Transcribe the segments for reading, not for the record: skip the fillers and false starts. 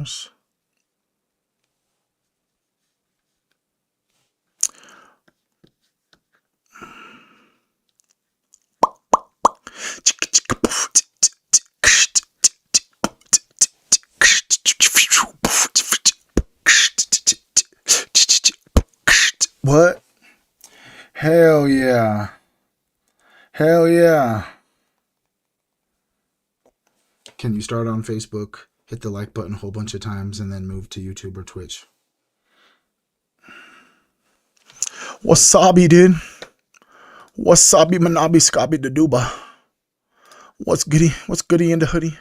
listeners. What? Hell yeah. Hell yeah. Can you start on Facebook, hit the like button a whole bunch of times, and then move to YouTube or Twitch? Wasabi, dude. Wasabi manabi scabi the duba. What's goody? What's goody in the hoodie?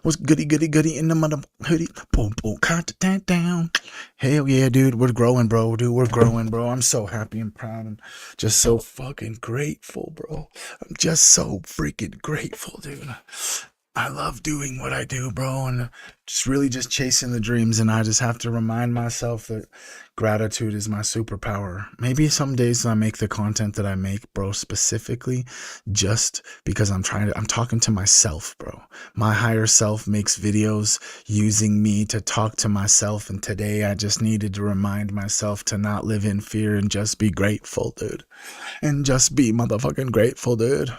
What's goody in the mother hoodie? Boom, boom, count it down. Hell yeah, dude. We're growing, bro. Dude, we're growing, bro. I'm so happy and proud and just so fucking grateful, bro. I'm just so freaking grateful, dude. I love doing what I do, bro, and just really just chasing the dreams, and I just have to remind myself that gratitude is my superpower. Maybe some days I make the content that I make, bro, specifically just because I'm talking to myself, bro. My higher self makes videos using me to talk to myself, and today I just needed to remind myself to not live in fear and just be grateful, dude. And just be motherfucking grateful, dude.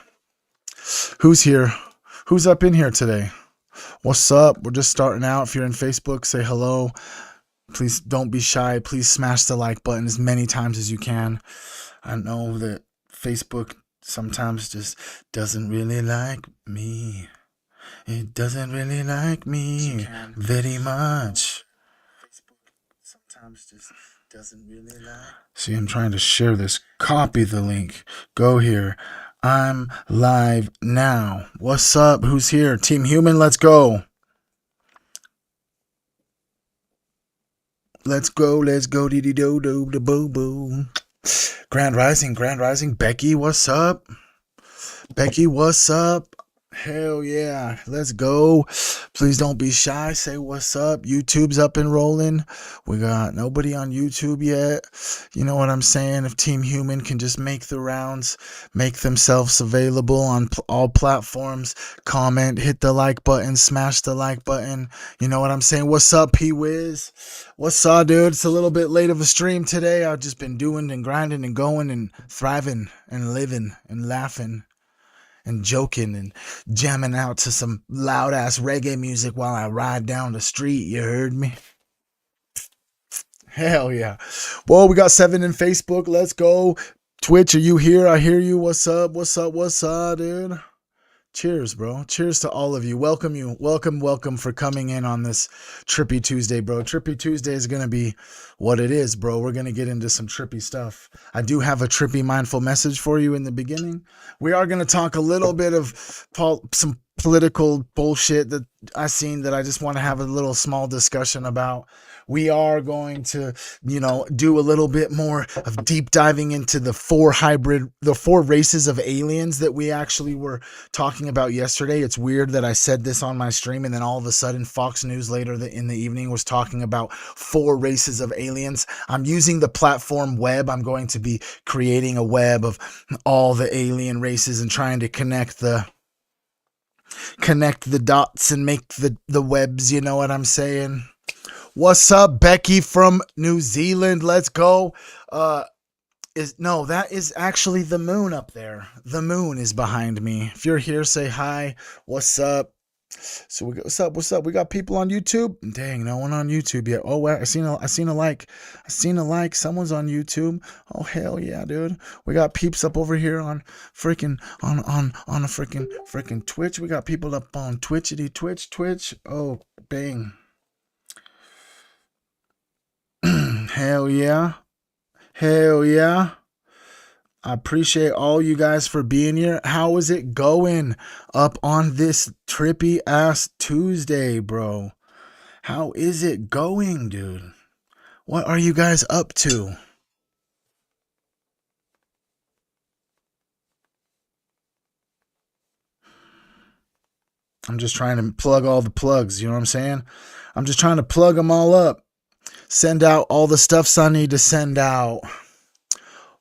Who's here? Who's up in here today? What's up? We're just starting out. If you're in Facebook, say hello. Please don't be shy. Please smash the like button as many times as you can. I know that Facebook sometimes just doesn't really like me. It doesn't really like me very much. Facebook sometimes just doesn't really like. See, I'm trying to share this. Copy the link. Go here. I'm live now. What's up? Who's here? Team Human, let's go. Let's go. Dee dee do do da boo boo. Grand Rising. Becky, what's up? Becky, what's up? Hell yeah. Let's go. Please don't be shy. Say what's up. YouTube's up and rolling. We got nobody on YouTube yet. You know what I'm saying? If Team Human can just make the rounds, make themselves available on all platforms, comment, hit the like button, smash the like button. You know what I'm saying? What's up, P-Wiz? What's up, dude? It's a little bit late of a stream today. I've just been doing and grinding and going and thriving and living and laughing and joking and jamming out to some loud ass reggae music while I ride down the street. You heard me? Hell yeah. Well, we got 7 in Facebook. Let's go. Twitch, are you here? I hear you. What's up, dude? Cheers, bro. Cheers to all of you. Welcome for coming in on this Trippy Tuesday, bro. Trippy Tuesday is going to be what it is, bro. We're going to get into some trippy stuff. I do have a trippy mindful message for you in the beginning. We are going to talk a little bit of some political bullshit that I seen that I just want to have a little small discussion about. We are going to, do a little bit more of deep diving into the 4 races of aliens that we actually were talking about yesterday. It's weird that I said this on my stream and then all of a sudden Fox News later in the evening was talking about 4 races of aliens. I'm using the platform web. I'm going to be creating a web of all the alien races and trying to connect the dots and make the webs, you know what I'm saying? What's up, Becky from New Zealand? Let's go. That is actually the moon up there. The moon is behind me. If you're here, say hi. What's up? So what's up? We got people on YouTube. Dang, no one on YouTube yet. Oh, I seen a like. Someone's on YouTube. Oh, hell yeah, dude. We got peeps up over here on freaking on a freaking Twitch. We got people up on Twitch. Oh, bang. Hell yeah. I appreciate all you guys for being here. How is it going up on this trippy ass Tuesday, bro? How is it going, dude? What are you guys up to? I'm just trying to plug all the plugs, you know what I'm saying? I'm just trying to plug them all up. Send out all the stuffs I need to send out.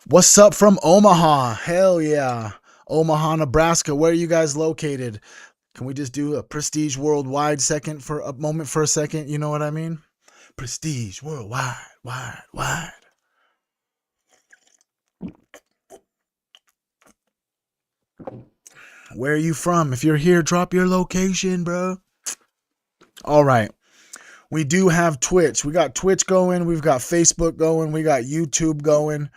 What's up from Omaha? Hell yeah. Omaha, Nebraska. Where are you guys located? Can we just do a prestige worldwide second for a moment for a second? You know what I mean? Prestige worldwide, wide. Where are you from? If you're here, drop your location, bro. All right. We do have Twitch. We got Twitch going. We've got Facebook going. We got YouTube going.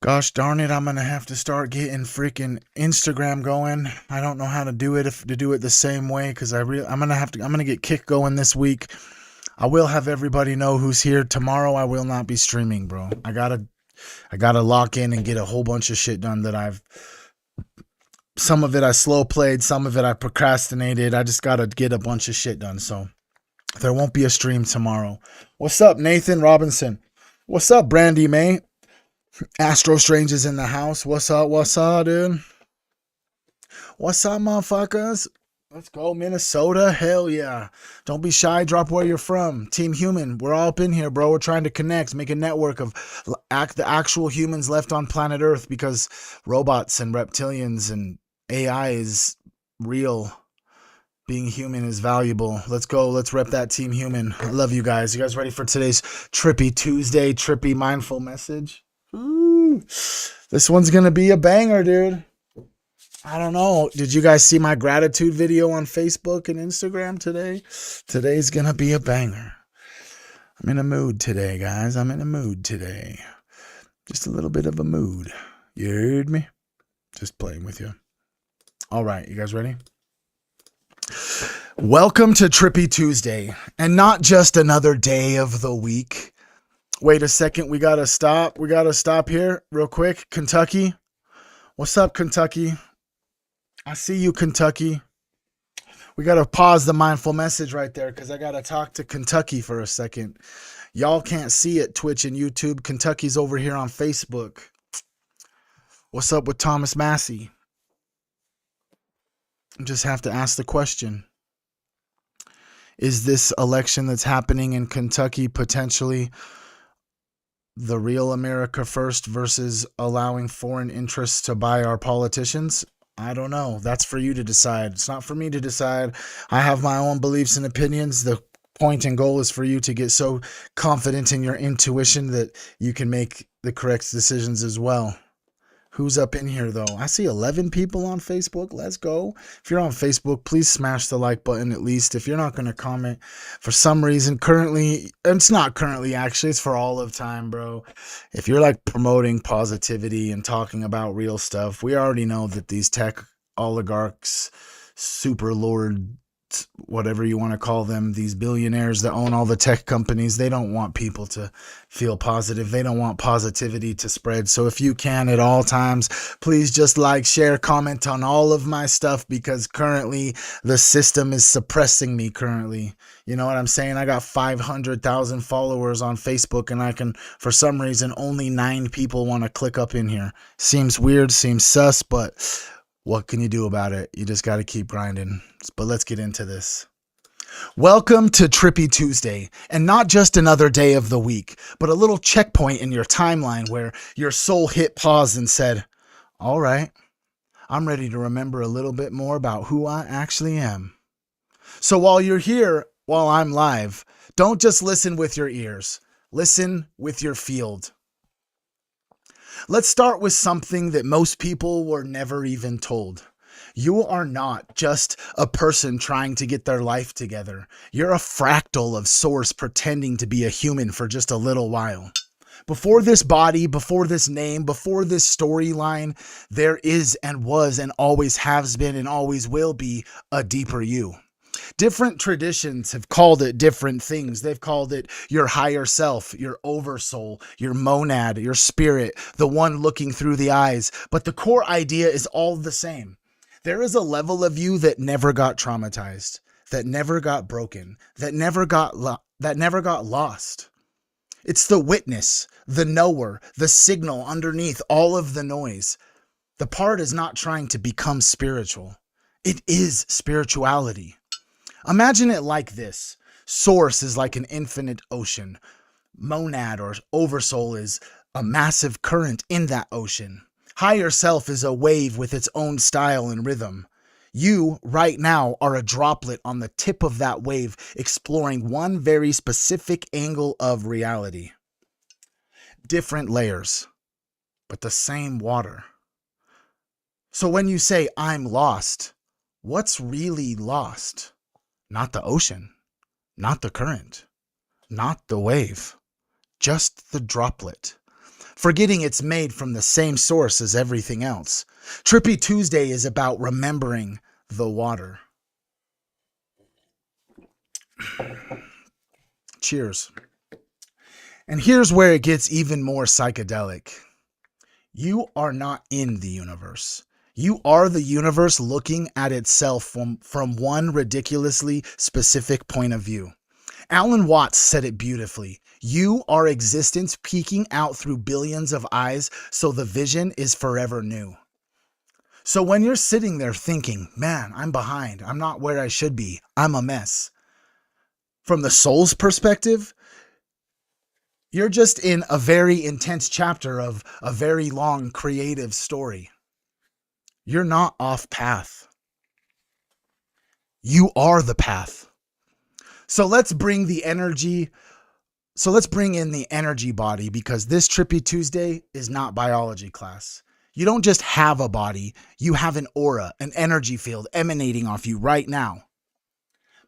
Gosh darn it, I'm going to have to start getting freaking Instagram going. I don't know how to do it to do it the same way because I'm going to get Kick going this week. I will have everybody know who's here. Tomorrow I will not be streaming, bro. I got to lock in and get a whole bunch of shit done that some of it I slow played, some of it I procrastinated. I just got to get a bunch of shit done. So there won't be a stream tomorrow. What's up, Nathan Robinson? What's up, Brandy May? Astro Strange is in the house. What's up, dude? What's up, motherfuckers? Let's go, Minnesota. Hell yeah. Don't be shy. Drop where you're from. Team Human. We're all up in here, bro. We're trying to connect, make a network of the actual humans left on planet Earth because robots and reptilians and AI is real. Being human is valuable. Let's go. Let's rep that Team Human. I love you guys. You guys ready for today's Trippy Tuesday, Trippy Mindful Message? Ooh, this one's going to be a banger, dude. I don't know. Did you guys see my gratitude video on Facebook and Instagram today? Today's going to be a banger. I'm in a mood today, guys. I'm in a mood today. Just a little bit of a mood. You heard me? Just playing with you. All right. You guys ready? Welcome to Trippy Tuesday, and not just another day of the week. Wait a second, we gotta stop here real quick. Kentucky, what's up, Kentucky? I see you, Kentucky. We gotta pause the mindful message right there because I gotta talk to Kentucky for a second. Y'all can't see it, Twitch and YouTube. Kentucky's over here on Facebook. What's up with Thomas Massey? I just have to ask the question. Is this election that's happening in Kentucky potentially the real America first versus allowing foreign interests to buy our politicians? I don't know. That's for you to decide. It's not for me to decide. I have my own beliefs and opinions. The point and goal is for you to get so confident in your intuition that you can make the correct decisions as well. Who's up in here, though? I see 11 people on Facebook. Let's go. If you're on Facebook, please smash the like button at least. If you're not going to comment for some reason, currently, and it's not currently, actually, it's for all of time, bro. If you're like promoting positivity and talking about real stuff, we already know that these tech oligarchs, super lord, whatever you want to call them, these billionaires that own all the tech companies, they don't want people to feel positive. They don't want positivity to spread. So if you can at all times, please just like, share, comment on all of my stuff because currently the system is suppressing me currently. You know what I'm saying? I got 500,000 followers on Facebook and I can, for some reason, only 9 people want to click up in here. Seems weird, seems sus, but what can you do about it? You just got to keep grinding. But let's get into this. Welcome to Trippy Tuesday, and not just another day of the week, but a little checkpoint in your timeline where your soul hit pause and said, all right, I'm ready to remember a little bit more about who I actually am. So while you're here, while I'm live, don't just listen with your ears. Listen with your field. Let's start with something that most people were never even told. You are not just a person trying to get their life together. You're a fractal of source pretending to be a human for just a little while. Before this body, before this name, before this storyline, there is and was and always has been and always will be a deeper you. Different traditions have called it different things. They've called it your higher self, your oversoul, your monad, your spirit, the one looking through the eyes. But the core idea is all the same. There is a level of you that never got traumatized, that never got broken, that never got lost. It's the witness, the knower, the signal underneath all of the noise. The part is not trying to become spiritual. It is spirituality. Imagine it like this. Source is like an infinite ocean. Monad or oversoul is a massive current in that ocean. Higher self is a wave with its own style and rhythm. You, right now, are a droplet on the tip of that wave, exploring one very specific angle of reality. Different layers, but the same water. So when you say, I'm lost, what's really lost? Not the ocean, not the current, not the wave, just the droplet. Forgetting it's made from the same source as everything else. Trippy Tuesday is about remembering the water. Cheers. And here's where it gets even more psychedelic. You are not in the universe. You are the universe looking at itself from one ridiculously specific point of view. Alan Watts said it beautifully. You are existence peeking out through billions of eyes, so the vision is forever new. So when you're sitting there thinking, man, I'm behind, I'm not where I should be, I'm a mess. From the soul's perspective, you're just in a very intense chapter of a very long creative story. You're not off path. You are the path. So let's bring in the energy body, because this Trippy Tuesday is not biology class. You don't just have a body, you have an aura, an energy field emanating off you right now.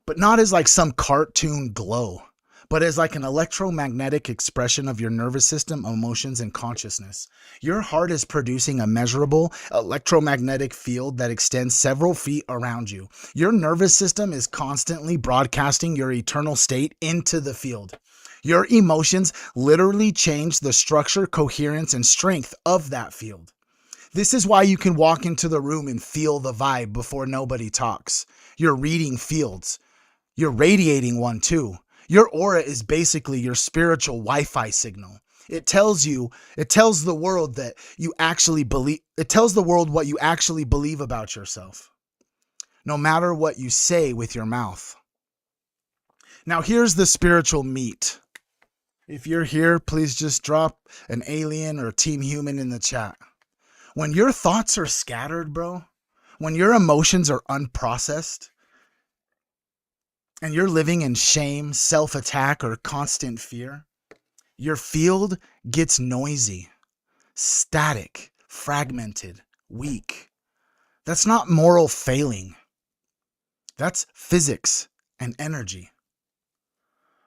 But not as like some cartoon glow, but as like an electromagnetic expression of your nervous system, emotions, and consciousness. Your heart is producing a measurable electromagnetic field that extends several feet around you. Your nervous system is constantly broadcasting your eternal state into the field. Your emotions literally change the structure, coherence, and strength of that field. This is why you can walk into the room and feel the vibe before nobody talks. You're reading fields. You're radiating one too. Your aura is basically your spiritual Wi-Fi signal. It tells the world that you actually believe, it tells the world what you actually believe about yourself, no matter what you say with your mouth. Now here's the spiritual meat. If you're here, please just drop an alien or team human in the chat. When your thoughts are scattered, bro, when your emotions are unprocessed, and you're living in shame, self-attack, or constant fear, your field gets noisy, static, fragmented, weak. That's not moral failing. That's physics and energy.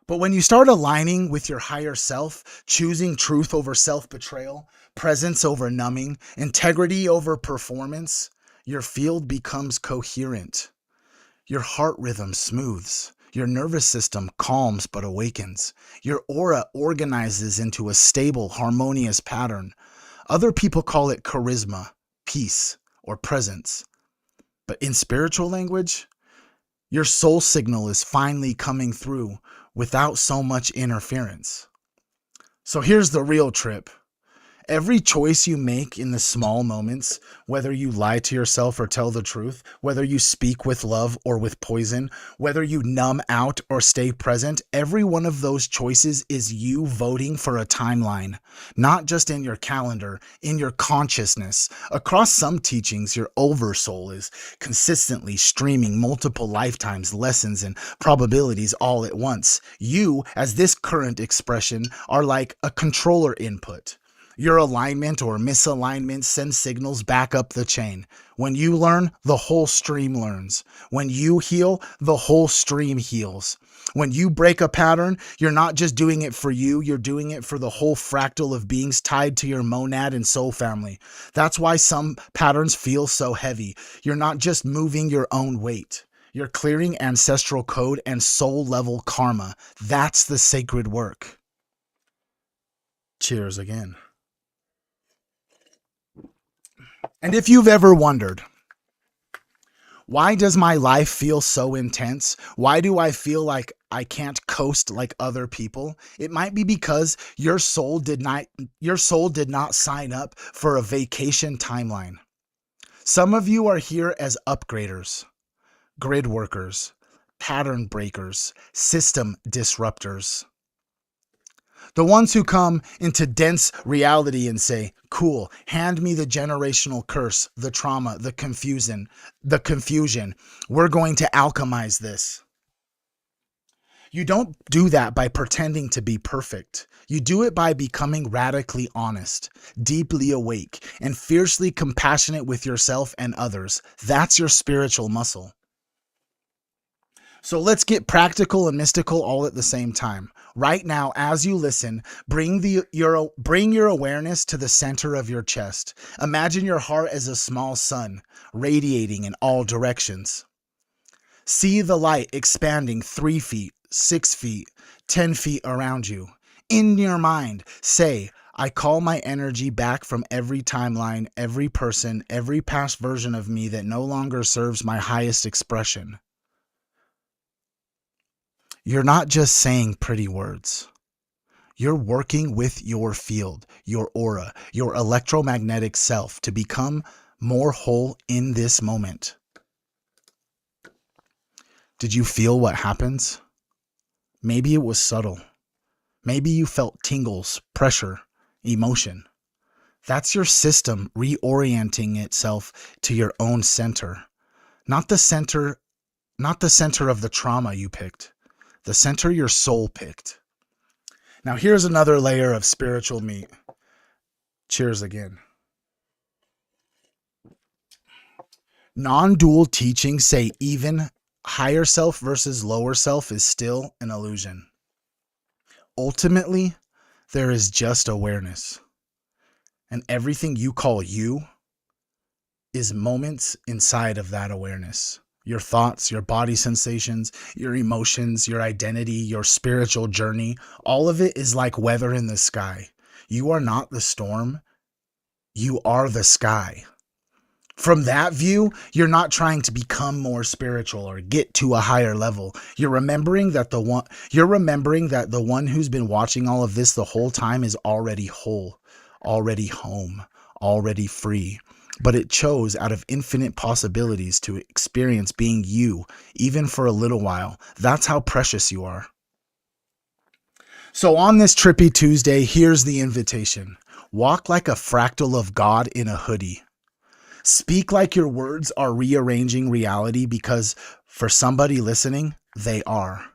But when you start aligning with your higher self, choosing truth over self-betrayal, presence over numbing, integrity over performance, your field becomes coherent. Your heart rhythm smooths. Your nervous system calms but awakens. Your aura organizes into a stable, harmonious pattern. Other people call it charisma, peace, or presence. But in spiritual language, your soul signal is finally coming through without so much interference. So here's the real trip. Every choice you make in the small moments, whether you lie to yourself or tell the truth, whether you speak with love or with poison, whether you numb out or stay present, every one of those choices is you voting for a timeline, not just in your calendar, in your consciousness. Across some teachings, your oversoul is consistently streaming multiple lifetimes, lessons, and probabilities all at once. You, as this current expression, are like a controller input. Your alignment or misalignment sends signals back up the chain. When you learn, the whole stream learns. When you heal, the whole stream heals. When you break a pattern, you're not just doing it for you, you're doing it for the whole fractal of beings tied to your monad and soul family. That's why some patterns feel so heavy. You're not just moving your own weight. You're clearing ancestral code and soul level karma. That's the sacred work. Cheers again. And if you've ever wondered, why does my life feel so intense? Why do I feel like I can't coast like other people? It might be because your soul did not sign up for a vacation timeline. Some of you are here as upgraders, grid workers, pattern breakers, system disruptors. The ones who come into dense reality and say, cool, hand me the generational curse, the trauma, the confusion, the confusion. We're going to alchemize this. You don't do that by pretending to be perfect. You do it by becoming radically honest, deeply awake, and fiercely compassionate with yourself and others. That's your spiritual muscle. So let's get practical and mystical all at the same time. Right now, as you listen, bring your awareness to the center of your chest. Imagine your heart as a small sun, radiating in all directions. See the light expanding 3 feet, 6 feet, 10 feet around you. In your mind, say, I call my energy back from every timeline, every person, every past version of me that no longer serves my highest expression. You're not just saying pretty words. You're working with your field, your aura, your electromagnetic self to become more whole in this moment. Did you feel what happens? Maybe it was subtle. Maybe you felt tingles, pressure, emotion. That's your system reorienting itself to your own center. Not the center, not the center of the trauma you picked. The center your soul picked. Now here's another layer of spiritual meat. Cheers again. Non-dual teachings say even higher self versus lower self is still an illusion. Ultimately, there is just awareness. And everything you call you is moments inside of that awareness. Your thoughts, your body sensations, your emotions, your identity, your spiritual journey, all of it is like weather in the sky. You are not the storm. You are the sky. From that view, you're not trying to become more spiritual or get to a higher level. You're remembering that the one who's been watching all of this the whole time is already whole, already home, already free. But it chose out of infinite possibilities to experience being you, even for a little while. That's how precious you are. So on this Trippy Tuesday, here's the invitation. Walk like a fractal of God in a hoodie. Speak like your words are rearranging reality because for somebody listening, they are.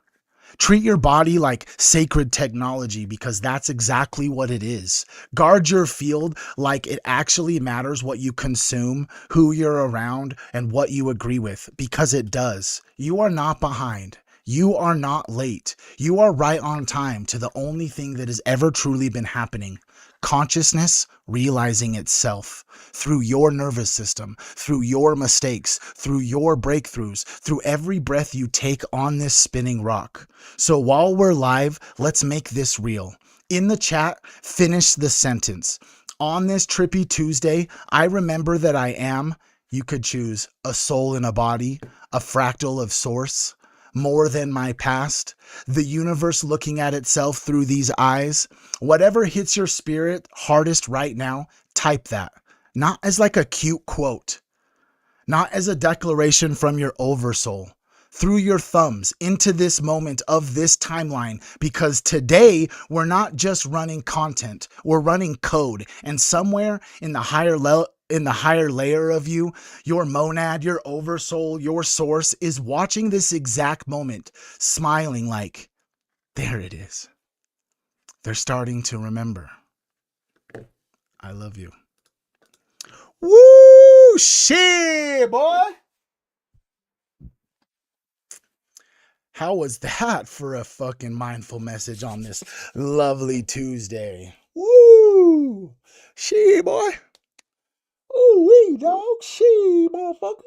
Treat your body like sacred technology because that's exactly what it is. Guard your field like it actually matters what you consume, who you're around, and what you agree with because it does. You are not behind. You are not late. You are right on time to the only thing that has ever truly been happening. Consciousness realizing itself through your nervous system, through your mistakes, through your breakthroughs, through every breath you take on this spinning rock. So while we're live, let's make this real. In the chat, finish the sentence. On this Trippy Tuesday, I remember that I am, you could choose a soul in a body, a fractal of source, more than my past, the universe looking at itself through these eyes. Whatever hits your spirit hardest right now, type that. Not as like a cute quote, not as a declaration from your oversoul. Through your thumbs into this moment of this timeline, because today we're not just running content, we're running code, and somewhere in the higher layer of you, your monad, your oversoul, your source is watching this exact moment, smiling like, there it is. They're starting to remember. I love you. Woo! Shit, boy! How was that for a fucking mindful message on this lovely Tuesday? Woo! Shit, boy! Ooh, wee, dog. Shit, motherfucker.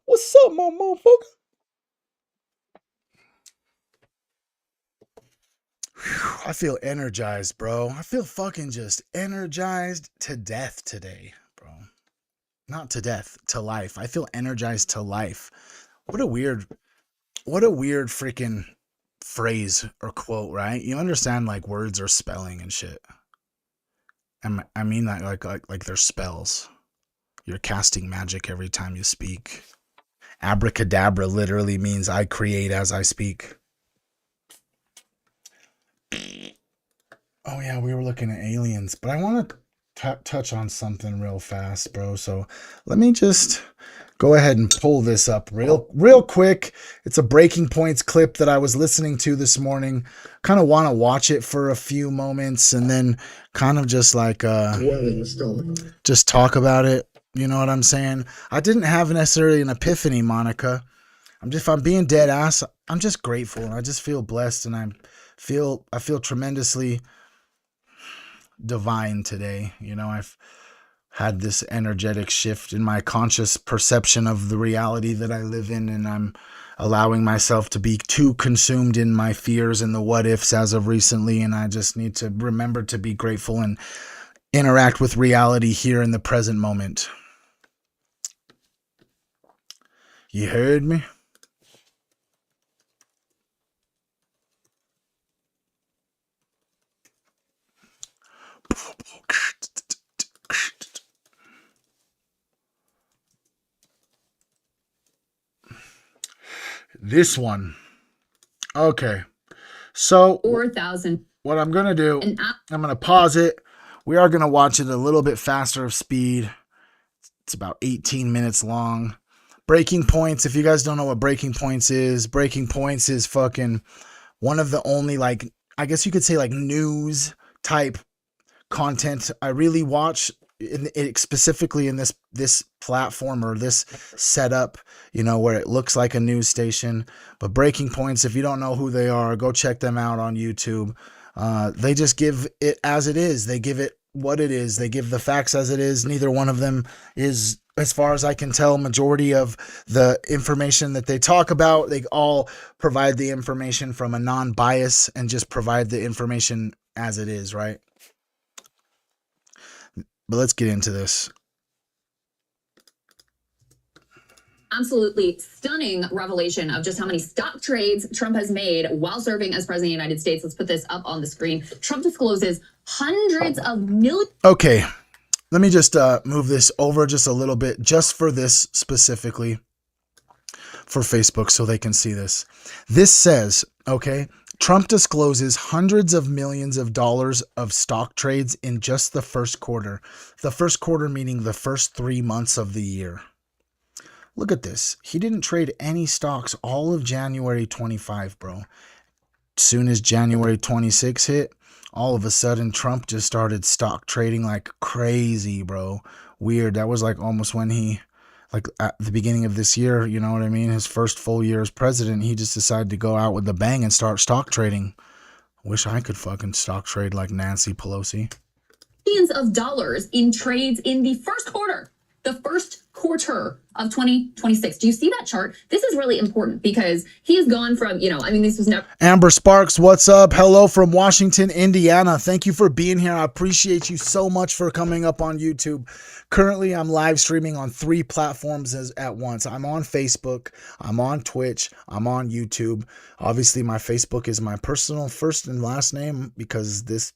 What's up, my motherfucker? Whew, I feel energized, bro. I feel fucking just energized to death today, bro. Not to death, to life. I feel energized to life. What a weird freaking phrase or quote, right? You understand like words or spelling and shit. I mean that like they're spells. You're casting magic every time you speak. Abracadabra literally means I create as I speak. yeah, we were looking at aliens, but I want to touch on something real fast, bro. So let me just go ahead and pull this up real quick. It's a Breaking Points clip that I was listening to this morning. Kind of want to watch it for a few moments and then kind of just like just talk about it. You know what I'm saying? I didn't have necessarily an epiphany, Monica. If I'm being dead ass, I'm just grateful. I just feel blessed, and I feel tremendously divine today. You know, I've had this energetic shift in my conscious perception of the reality that I live in, and I'm allowing myself to be too consumed in my fears and the what ifs as of recently, and I just need to remember to be grateful and interact with reality here in the present moment. You heard me? This one. Okay. So 4,000. What I'm going to do, I'm going to pause it. We are going to watch it a little bit faster of speed. It's about 18 minutes long. Breaking Points. If you guys don't know what Breaking Points is fucking one of the only, like, I guess you could say, like, news type content I really watch, specifically in this platform or this setup, you know, where it looks like a news station. But Breaking Points, if you don't know who they are, go check them out on YouTube. They just give it as it is. They give it what it is. They give the facts as it is. Neither one of them is, as far as I can tell, majority of the information that they talk about. They all provide the information from a non-bias and just provide the information as it is, right? But let's get into this. Absolutely stunning revelation of just how many stock trades Trump has made while serving as president of the United States. Let's put this up on the screen. Trump discloses hundreds of millions. Okay, let me just move this over just a little bit, just for this specifically for Facebook so they can see this. This says, okay, Trump discloses hundreds of millions of dollars of stock trades in just the first quarter. The first quarter meaning the first 3 months of the year. Look at this. He didn't trade any stocks all of January 25, bro. Soon as January 26 hit, all of a sudden Trump just started stock trading like crazy, bro. Weird. That was like almost when he, like at the beginning of this year, you know what I mean? His first full year as president, he just decided to go out with a bang and start stock trading. Wish I could fucking stock trade like Nancy Pelosi. Millions of dollars in trades in the first quarter of 2026. Do you see that chart? This is really important because he's gone from, this was never. Amber Sparks, what's up? Hello from Washington, Indiana. Thank you for being here. I appreciate you so much for coming up on YouTube. Currently, I'm live streaming on 3 platforms at once. I'm on Facebook, I'm on Twitch, I'm on YouTube. Obviously, my Facebook is my personal first and last name because this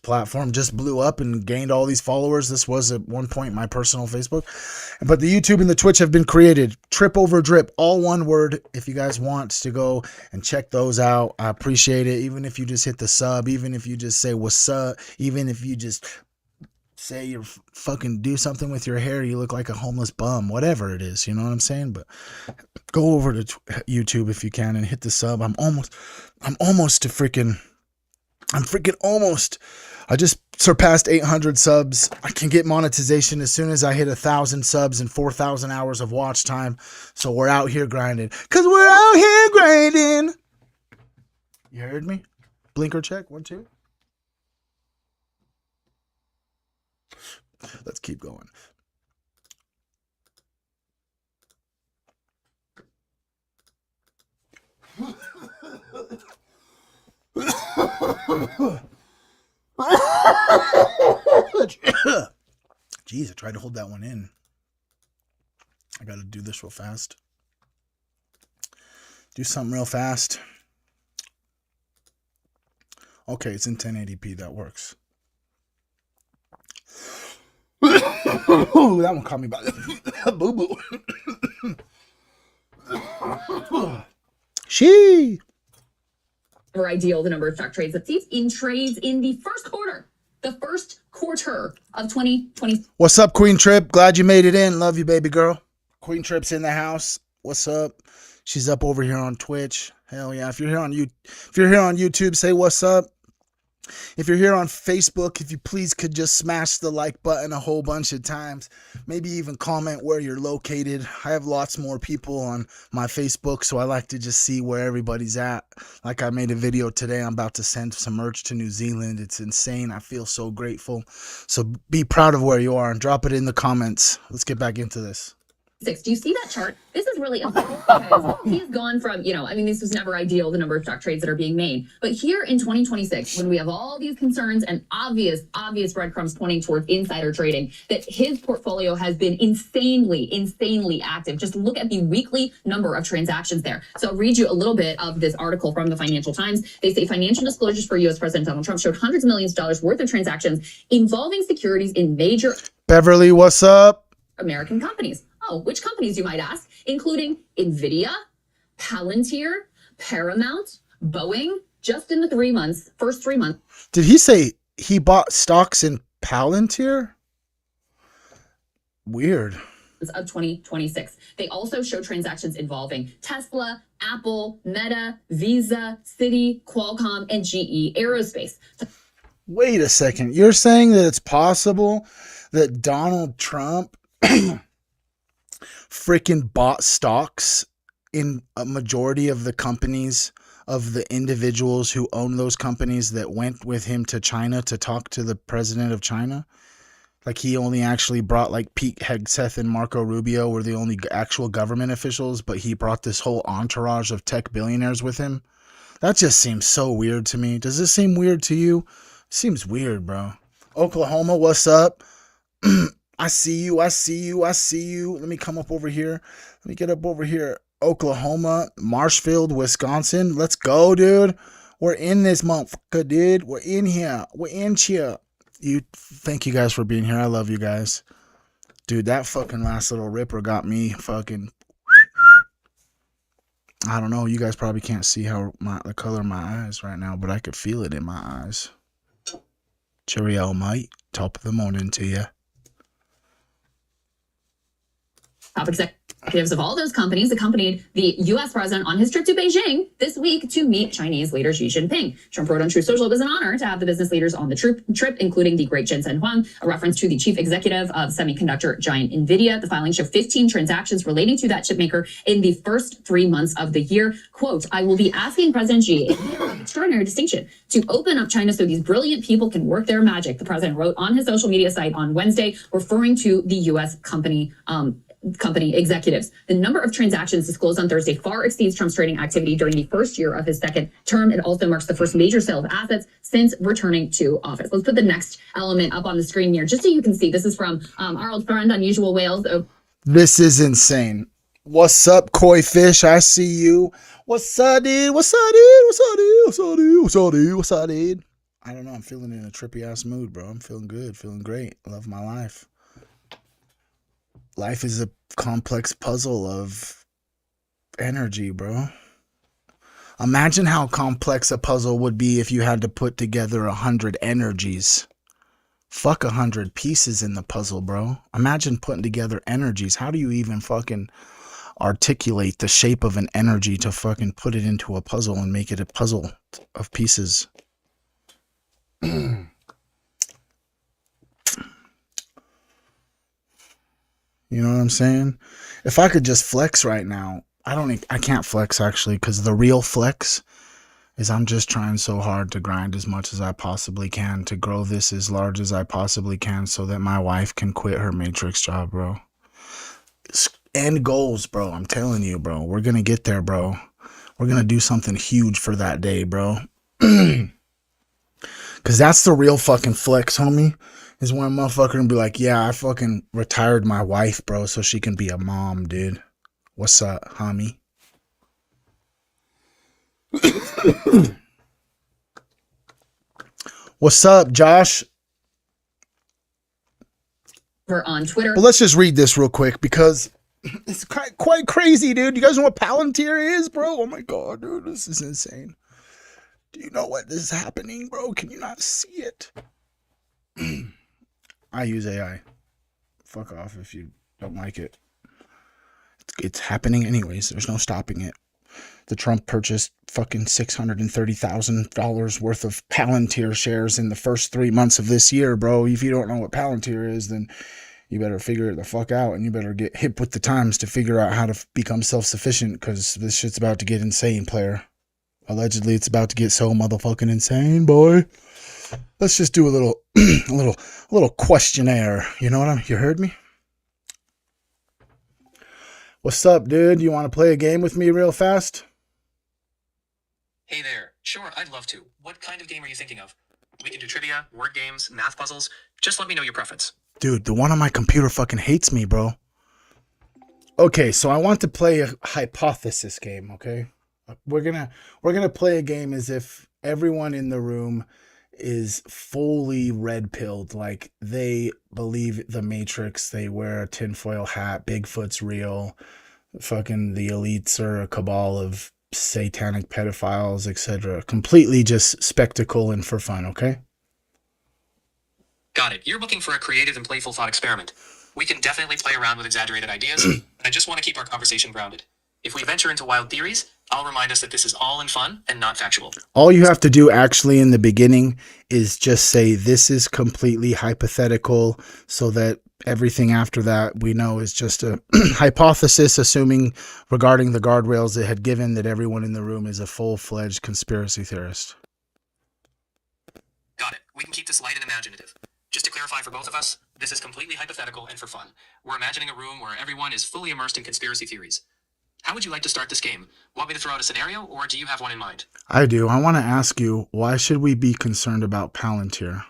platform just blew up and gained all these followers. This was at one point my personal Facebook, but the YouTube and the Twitch have been created. Trip over drip, all one word. If you guys want to go and check those out, I appreciate it. Even if you just hit the sub, even if you just say what's up, even if you just say you're fucking do something with your hair, you look like a homeless bum, whatever it is, you know what I'm saying? But go over to YouTube if you can and hit the sub. I'm almost. I just surpassed 800 subs. I can get monetization as soon as I hit 1,000 subs and 4,000 hours of watch time. So we're out here grinding. Cause we're out here grinding. You heard me? Blinker check. 1, 2. Let's keep going. Jeez, I tried to hold that one in. I gotta do this real fast. Do something real fast. Okay, it's in 1080p. That works. That one caught me by the boo-boo. She. Or ideal, the number of stock trades that sees in trades in the first quarter of 2020. What's up, Queen Trip? Glad you made it in. Love you, baby girl. Queen Trip's in the house. What's up? She's up over here on Twitch. Hell yeah. If you're here on YouTube, say what's up. If you're here on Facebook, if you please could just smash the like button a whole bunch of times. Maybe even comment where you're located. I have lots more people on my Facebook, so I like to just see where everybody's at. Like I made a video today. I'm about to send some merch to New Zealand. It's insane. I feel so grateful. So be proud of where you are and drop it in the comments. Let's get back into this. Do you see that chart? This is really important because he's gone from, this was never ideal, the number of stock trades that are being made. But here in 2026, when we have all these concerns and obvious breadcrumbs pointing towards insider trading, that his portfolio has been insanely active. Just look at the weekly number of transactions there. So I'll read you a little bit of this article from the Financial Times. They say financial disclosures for U.S. President Donald Trump showed hundreds of millions of dollars worth of transactions involving securities in major Beverly, what's up? American companies. Oh, which companies, you might ask, including NVIDIA, Palantir, Paramount, Boeing, just in the first 3 months. Did he say he bought stocks in Palantir? Weird. Of 2026. They also show transactions involving Tesla, Apple, Meta, Visa, Citi, Qualcomm, and GE Aerospace. Wait a second. You're saying that it's possible that Donald Trump freaking bought stocks in a majority of the companies of the individuals who own those companies that went with him to China to talk to the president of China? Like he only actually brought like Pete Hegseth and Marco Rubio were the only actual government officials, but he brought this whole entourage of tech billionaires with him. That just seems so weird to me. Does this seem weird to you? Seems weird, bro. Oklahoma, what's up? I see you. Let me come up over here. Let me get up over here. Oklahoma, Marshfield, Wisconsin. Let's go, dude. We're in this motherfucker, dude. We're in here. Thank you guys for being here. I love you guys. Dude, that fucking last little ripper got me fucking... I don't know. You guys probably can't see the color of my eyes right now, but I could feel it in my eyes. Cheerio, mate. Top of the morning to you. Top executives of all those companies accompanied the U.S. president on his trip to Beijing this week to meet Chinese leader Xi Jinping. Trump wrote on Truth Social, it was an honor to have the business leaders on the trip, including the great Jensen Huang, a reference to the chief executive of semiconductor giant NVIDIA. The filing showed 15 transactions relating to that chipmaker in the first 3 months of the year. Quote, I will be asking President Xi, an extraordinary distinction, to open up China so these brilliant people can work their magic, the president wrote on his social media site on Wednesday, referring to the U.S. company executives. The number of transactions disclosed on Thursday far exceeds Trump's trading activity during the first year of his second term. It also marks the first major sale of assets since returning to office. Let's put the next element up on the screen here, just so you can see. This is from our old friend Unusual Whales. This is insane. What's up, Koi Fish? I see you. What's up, dude? I don't know. I'm feeling in a trippy ass mood, bro. I'm feeling good, feeling great. I love my life. Life is a complex puzzle of energy, bro. Imagine how complex a puzzle would be if you had to put together 100 energies. Fuck 100 pieces in the puzzle, bro. Imagine putting together energies. How do you even fucking articulate the shape of an energy to fucking put it into a puzzle and make it a puzzle of pieces? You know what I'm saying? If I could just flex right now, I can't flex actually, because the real flex is I'm just trying so hard to grind as much as I possibly can to grow this as large as I possibly can so that my wife can quit her Matrix job, bro. End goals, bro. I'm telling you, bro. We're going to get there, bro. We're going to do something huge for that day, bro. Because that's the real fucking flex, homie. Is when a motherfucker can be like, yeah, I fucking retired my wife, bro, so she can be a mom, dude. What's up, homie? What's up, Josh? We're on Twitter. Well, let's just read this real quick because it's quite crazy, dude. You guys know what Palantir is, bro? Oh my god, dude, this is insane. Do you know what is happening, bro? Can you not see it? I use AI. Fuck off if you don't like it. It's happening anyways. There's no stopping it. The Trump purchased fucking $630,000 worth of Palantir shares in the first 3 months of this year, bro. If you don't know what Palantir is, then you better figure it the fuck out, and you better get hip with the times to figure out how to become self-sufficient, because this shit's about to get insane, player. Allegedly, it's about to get so motherfucking insane, boy. Let's just do a little, a little questionnaire. You know what you heard me? What's up, dude? You want to play a game with me real fast? Hey there. Sure, I'd love to. What kind of game are you thinking of? We can do trivia, word games, math puzzles. Just let me know your preference. Dude, the one on my computer fucking hates me, bro. Okay, so I want to play a hypothesis game, okay? We're gonna play a game as if everyone in the room is fully red-pilled, like they believe the Matrix, they wear a tinfoil hat, Bigfoot's real, fucking the elites are a cabal of satanic pedophiles, etc. Completely just spectacle and for fun, okay? Got it. You're looking for a creative and playful thought experiment. We can definitely play around with exaggerated ideas, but I just want to keep our conversation grounded. If we venture into wild theories, I'll remind us that this is all in fun and not factual. All you have to do actually in the beginning is just say this is completely hypothetical, so that everything after that we know is just a hypothesis, assuming regarding the guardrails it had given that everyone in the room is a full-fledged conspiracy theorist. Got it. We can keep this light and imaginative. Just to clarify for both of us, this is completely hypothetical and for fun. We're imagining a room where everyone is fully immersed in conspiracy theories. How would you like to start this game? Want me to throw out a scenario, or do you have one in mind? I do. I want to ask you, why should we be concerned about Palantir?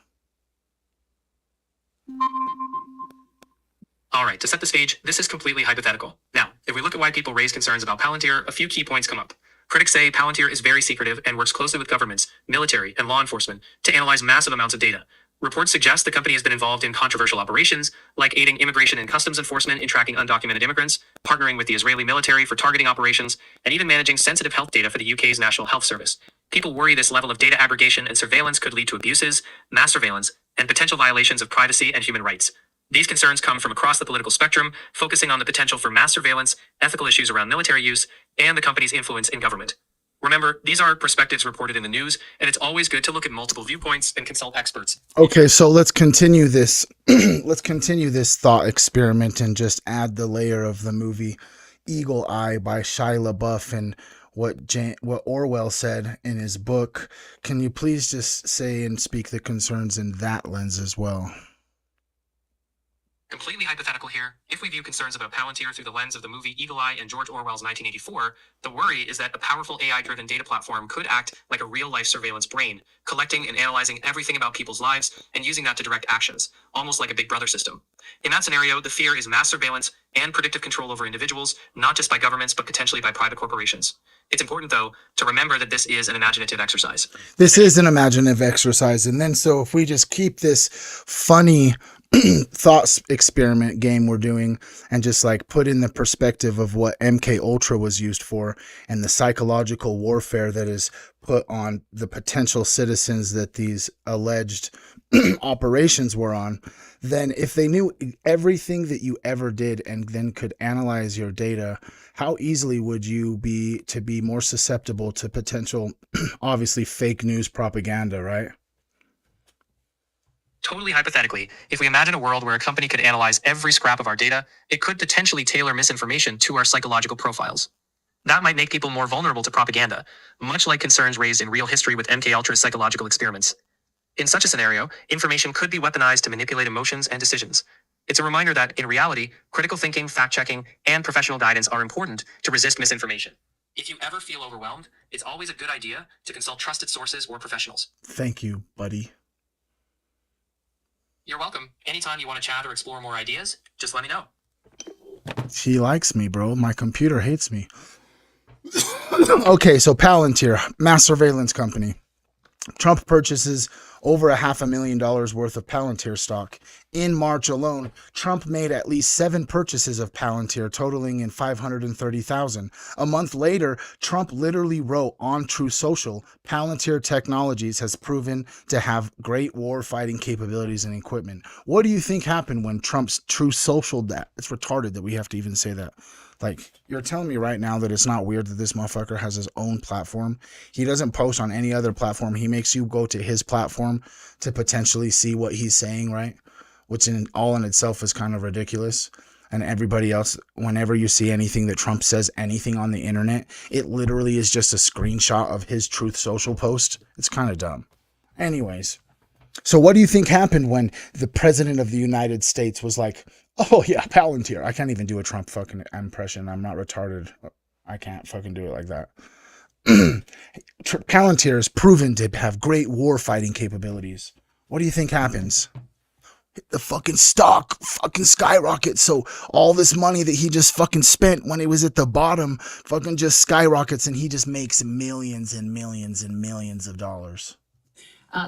Alright, to set the stage, this is completely hypothetical. Now, if we look at why people raise concerns about Palantir, a few key points come up. Critics say Palantir is very secretive and works closely with governments, military, and law enforcement to analyze massive amounts of data. Reports suggest the company has been involved in controversial operations, like aiding immigration and customs enforcement in tracking undocumented immigrants, partnering with the Israeli military for targeting operations, and even managing sensitive health data for the UK's National Health Service. People worry this level of data aggregation and surveillance could lead to abuses, mass surveillance, and potential violations of privacy and human rights. These concerns come from across the political spectrum, focusing on the potential for mass surveillance, ethical issues around military use, and the company's influence in government. Remember, these are perspectives reported in the news, and it's always good to look at multiple viewpoints and consult experts. Okay, so let's continue this. Let's continue this thought experiment and just add the layer of the movie Eagle Eye by Shia LaBeouf and what Orwell said in his book. Can you please just say and speak the concerns in that lens as well? Completely hypothetical here. If we view concerns about Palantir through the lens of the movie Eagle Eye and George Orwell's 1984, the worry is that a powerful AI-driven data platform could act like a real-life surveillance brain, collecting and analyzing everything about people's lives and using that to direct actions, almost like a Big Brother system. In that scenario, the fear is mass surveillance and predictive control over individuals, not just by governments, but potentially by private corporations. It's important, though, to remember that this is an imaginative exercise. This is an imaginative exercise. And then so if we just keep this funny thought experiment game we're doing and just like put in the perspective of what MK Ultra was used for and the psychological warfare that is put on the potential citizens that these alleged operations were on, then if they knew everything that you ever did and then could analyze your data, how easily would you be to be more susceptible to potential, obviously fake news propaganda, right? Totally hypothetically, if we imagine a world where a company could analyze every scrap of our data, it could potentially tailor misinformation to our psychological profiles. That might make people more vulnerable to propaganda, much like concerns raised in real history with MK Ultra's psychological experiments. In such a scenario, information could be weaponized to manipulate emotions and decisions. It's a reminder that, in reality, critical thinking, fact-checking, and professional guidance are important to resist misinformation. If you ever feel overwhelmed, it's always a good idea to consult trusted sources or professionals. Thank you, buddy. You're welcome. Anytime you want to chat or explore more ideas, just let me know. She likes me, bro. My computer hates me. Okay, so Palantir, mass surveillance company. Trump purchases over $500,000 worth of Palantir stock. In March alone, Trump made at least 7 purchases of Palantir, totaling in $530,000. A month later, Trump literally wrote on Truth Social, Palantir Technologies has proven to have great war-fighting capabilities and equipment. What do you think happened when Trump's Truth Social that? It's retarded that we have to even say that. Like, you're telling me right now that it's not weird that this motherfucker has his own platform? He doesn't post on any other platform. He makes you go to his platform to potentially see what he's saying, right? Which in itself is kind of ridiculous. And everybody else, whenever you see anything that Trump says, anything on the internet, it literally is just a screenshot of his Truth Social post. It's kind of dumb. Anyways, so what do you think happened when the president of the United States was like, oh yeah, Palantir. I can't even do a Trump fucking impression. I'm not retarded. I can't fucking do it like that. Palantir is proven to have great war fighting capabilities. What do you think happens? The fucking stock fucking skyrockets. So all this money that he just fucking spent when it was at the bottom fucking just skyrockets, and he just makes millions and millions and millions of dollars.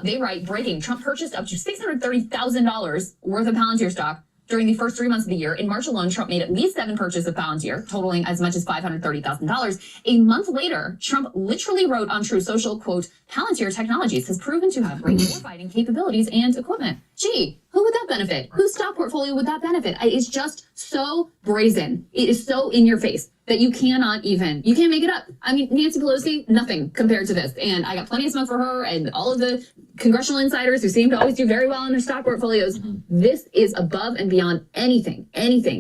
They write, breaking, Trump purchased up to $630,000 worth of Palantir stock during the first 3 months of the year. In March alone, Trump made at least 7 purchases of Palantir, totaling as much as $530,000. A month later, Trump literally wrote on Truth Social, quote, Palantir Technologies has proven to have great war-fighting capabilities and equipment. Gee, who would that benefit? Whose stock portfolio would that benefit? It's just so brazen. It is so in your face that you can't make it up. I mean, Nancy Pelosi, nothing compared to this. And I got plenty of smoke for her and all of the congressional insiders who seem to always do very well in their stock portfolios. This is above and beyond anything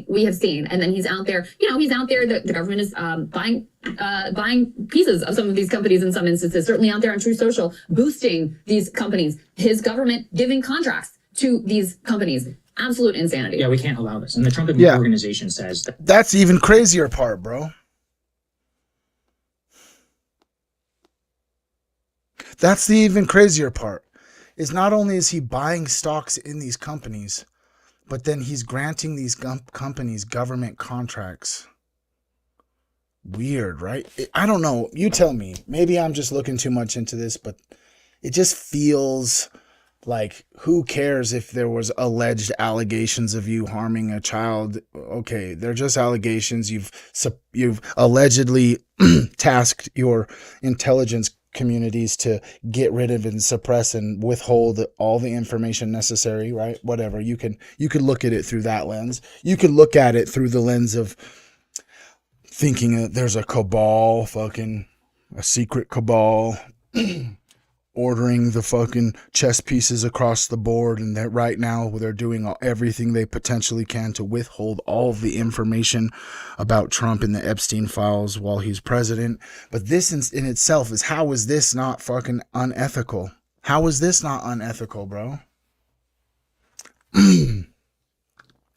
we have seen. And then he's out there, the government is buying pieces of some of these companies in some instances, certainly out there on Truth Social, boosting these companies, his government giving contracts to these companies. Absolute insanity. Yeah, we can't allow this. And the Trump organization says that's the even crazier part, bro. That's the even crazier part. Is not only is he buying stocks in these companies, but then he's granting these companies government contracts. Weird, right? I don't know. You tell me. Maybe I'm just looking too much into this, but it just feels like, who cares if there was alleged allegations of you harming a child? Okay, they're just allegations. You've allegedly tasked your intelligence communities to get rid of and suppress and withhold all the information necessary, right? Whatever. You could look at it through that lens. You could look at it through the lens of thinking that there's a cabal, a secret cabal ordering the fucking chess pieces across the board, and that right now they're doing everything they potentially can to withhold all of the information about Trump in the Epstein files while he's president. But this in itself is, how is this not fucking unethical? How is this not unethical, bro?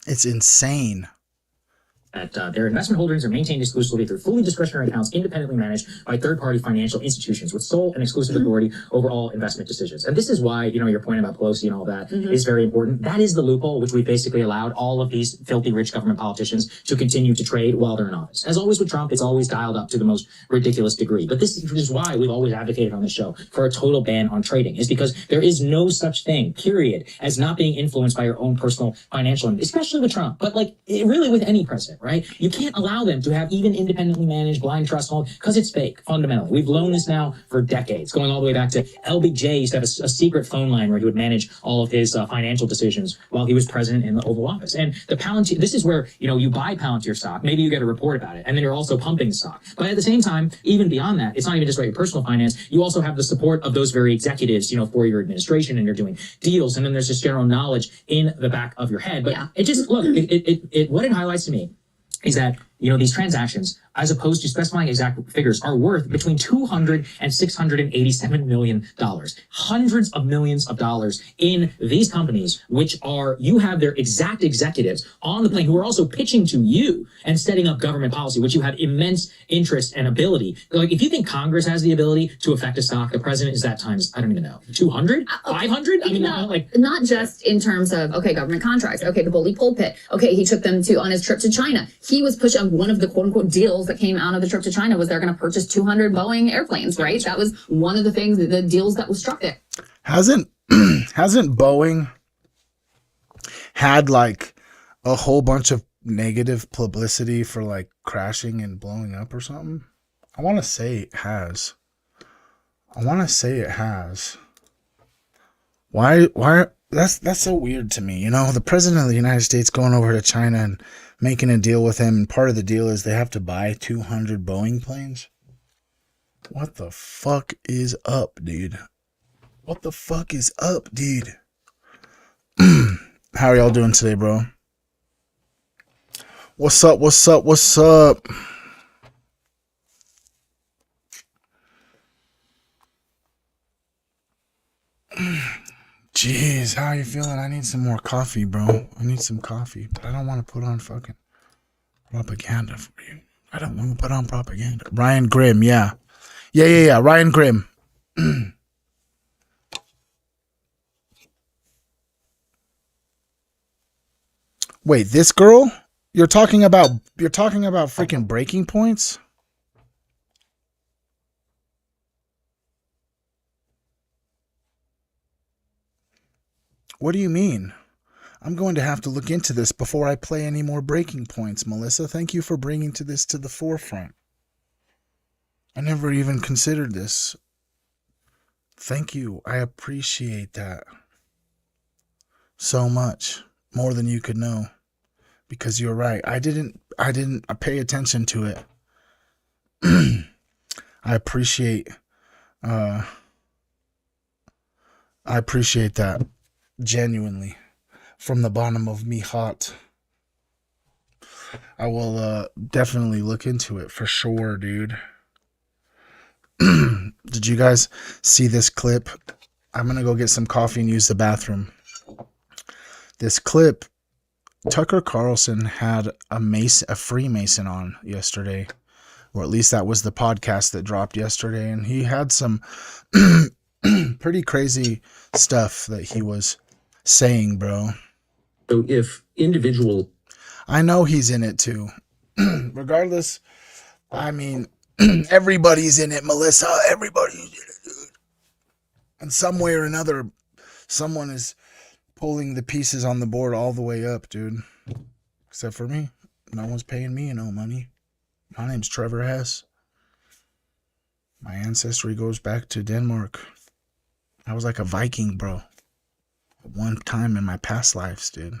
It's insane. that their investment holdings are maintained exclusively through fully discretionary accounts independently managed by third-party financial institutions with sole and exclusive authority over all investment decisions. And this is why, your point about Pelosi and all that is very important. That is the loophole which we basically allowed all of these filthy rich government politicians to continue to trade while they're in office. As always with Trump, it's always dialed up to the most ridiculous degree. But this is why we've always advocated on the show for a total ban on trading, is because there is no such thing, period, as not being influenced by your own personal financial, especially with Trump, but really with any president. Right? You can't allow them to have even independently managed blind trust, because it's fake, fundamentally. We've known this now for decades, going all the way back to LBJ used to have a secret phone line where he would manage all of his financial decisions while he was president in the Oval Office. And the Palantir, this is where, you buy Palantir stock, maybe you get a report about it, and then you're also pumping the stock. But at the same time, even beyond that, it's not even just about your personal finance. You also have the support of those very executives, for your administration, and you're doing deals. And then there's this general knowledge in the back of your head. But it just, look, what it highlights to me is that, these transactions, as opposed to specifying exact figures, are worth between $200 and $687 million. Hundreds of millions of dollars in these companies, which you have their exact executives on the plane who are also pitching to you and setting up government policy, which you have immense interest and ability. If you think Congress has the ability to affect a stock, the president is that times, I don't even know, 200? 500? Not just in terms of, government contracts. The bully pulpit. He took them on his trip to China. He was pushing one of the quote-unquote deals that came out of the trip to China was they're going to purchase 200 Boeing airplanes, right? That was one of the things, the deals that was struck there. Hasn't hasn't Boeing had like a whole bunch of negative publicity for like crashing and blowing up or something? I want to say it has. Why that's so weird to me. You know, the president of the United States going over to China and making a deal with him, and part of the deal is they have to buy 200 Boeing planes. What the fuck is up, dude? What the fuck is up, dude? How are y'all doing today, bro? What's up? Jeez, how are you feeling? I need some more coffee, bro. I need some coffee, but I don't want to put on fucking propaganda for you. I don't want to put on propaganda. Ryan Grimm, yeah. Ryan Grimm. Wait, this girl? You're talking about freaking breaking points? What do you mean? I'm going to have to look into this before I play any more breaking points, Melissa. Thank you for bringing this to the forefront. I never even considered this. Thank you. I appreciate that so much, more than you could know, because you're right. I didn't pay attention to it. I appreciate that genuinely from the bottom of me heart. I will definitely look into it for sure, dude. Did you guys see this clip? I'm gonna go get some coffee and use the bathroom. This clip, Tucker Carlson had a Freemason on yesterday, or at least that was the podcast that dropped yesterday, and he had some pretty crazy stuff that he was saying, bro. So if individual... I know he's in it too. Regardless, I mean, everybody's in it, Melissa. Everybody's in it, dude. And some way or another, someone is pulling the pieces on the board all the way up, dude. Except for me. No one's paying me no money. My name's Trevor Hess. My ancestry goes back to Denmark. I was like a Viking, bro. One time in my past lives, dude.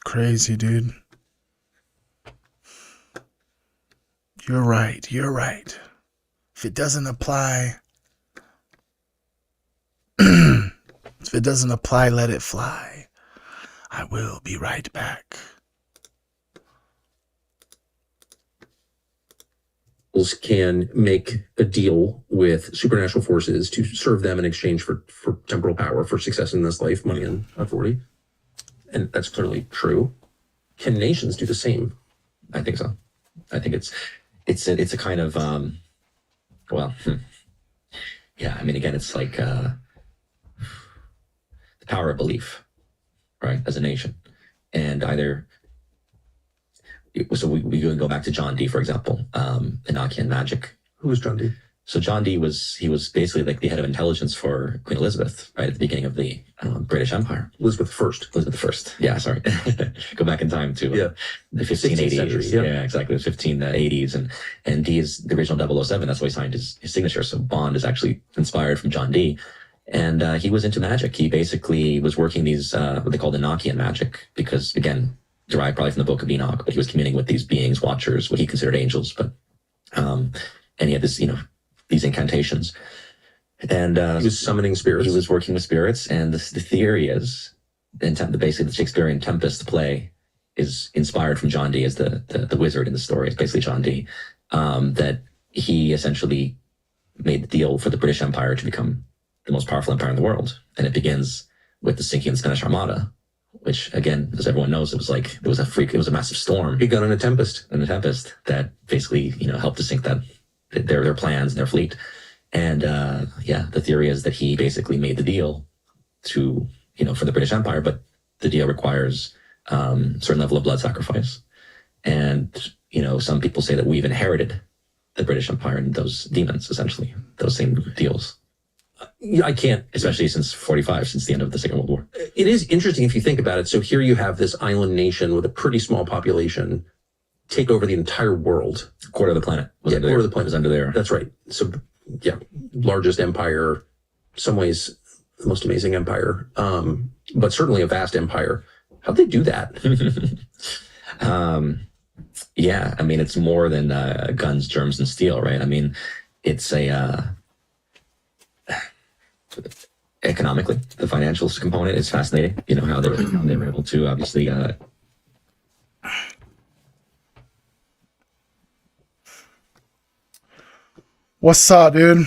Crazy, dude. You're right. If it doesn't apply, let it fly. I will be right back. Can make a deal with supernatural forces to serve them in exchange for temporal power, for success in this life, money, and authority. And that's clearly true. Can nations do the same? I think so. I think it's a kind of yeah. I mean, again, it's like the power of belief, right? As a nation, and either. So we go back to John Dee, for example, Enochian magic. Who was John Dee? So John Dee was basically like the head of intelligence for Queen Elizabeth, right at the beginning of the British Empire. Elizabeth I. Yeah, sorry. Go back in time to the 1580s. Yeah, exactly. The 1580s. And Dee is the original 007. That's why he signed his signature. So Bond is actually inspired from John Dee. And he was into magic. He basically was working these, what they called Enochian magic, because, again, derived probably from the Book of Enoch, but he was communing with these beings, watchers, what he considered angels. But and he had this, these incantations. And he was summoning spirits. He was working with spirits, and the theory is, basically the Shakespearean Tempest play is inspired from John Dee as the wizard in the story. It's basically John Dee, that he essentially made the deal for the British Empire to become the most powerful empire in the world. And it begins with the sinking of the Spanish Armada, which, again, as everyone knows, it was a massive storm. He got in a tempest. That basically, helped to sink their plans and their fleet. And the theory is that he basically made the deal to, for the British Empire, but the deal requires certain level of blood sacrifice. And, some people say that we've inherited the British Empire and those demons, essentially, those same deals. I can't. especially since 45, since the end of the Second World War. It is interesting if you think about it. So here you have this island nation with a pretty small population take over the entire world. A quarter of the planet was under quarter there. of the planet Was under there. That's right. So yeah, largest empire, some ways the most amazing empire, but certainly a vast empire. How'd they do that? Yeah, I mean, it's more than guns, germs, and steel, right? I mean, it's a economically, the financial component is fascinating. You know how they were able to obviously. What's up, dude?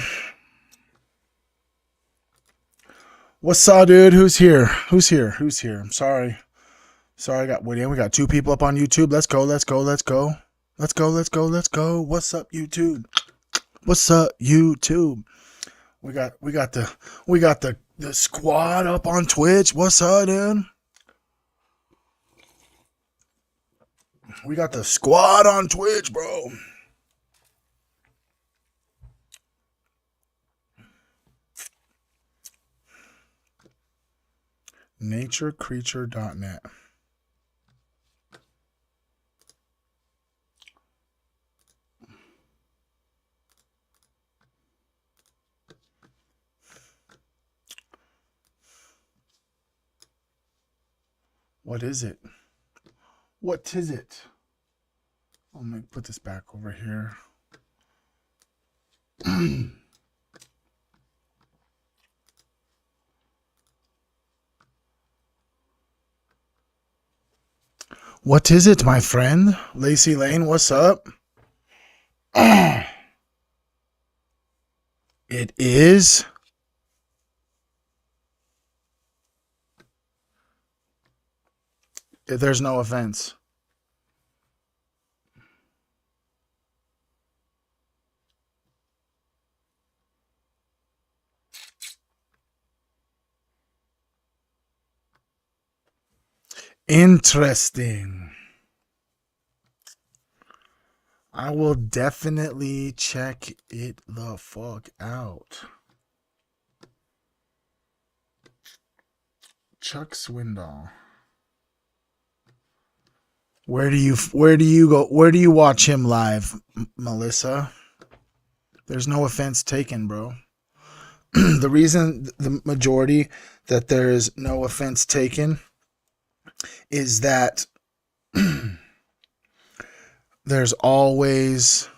What's up, dude? Who's here? Who's here? Who's here? I'm sorry. Sorry, I got Woody. We got 2 people up on YouTube. Let's go. Let's go. Let's go. Let's go. Let's go. Let's go. What's up, YouTube? What's up, YouTube? We got the squad up on Twitch. What's up, dude? We got the squad on Twitch, bro. Naturecreature.net. What is it? What is it? I'm going to put this back over here. What is it, my friend? Lacey Lane, what's up? It is... There's no offense. Interesting. I will definitely check it the fuck out. Chuck Swindoll. Where do you go? Where do you watch him live, Melissa? There's no offense taken, bro. The reason the majority that there is no offense taken is that there's always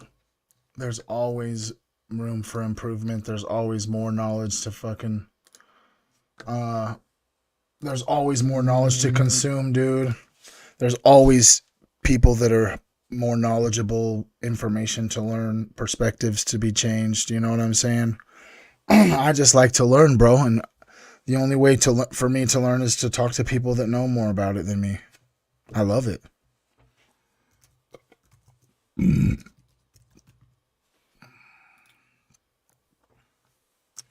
room for improvement. There's always more knowledge to fucking there's always more knowledge to consume, dude. There's always people that are more knowledgeable, information to learn, perspectives to be changed. You know what I'm saying? I just like to learn, bro. And the only way for me to learn is to talk to people that know more about it than me. I love it. You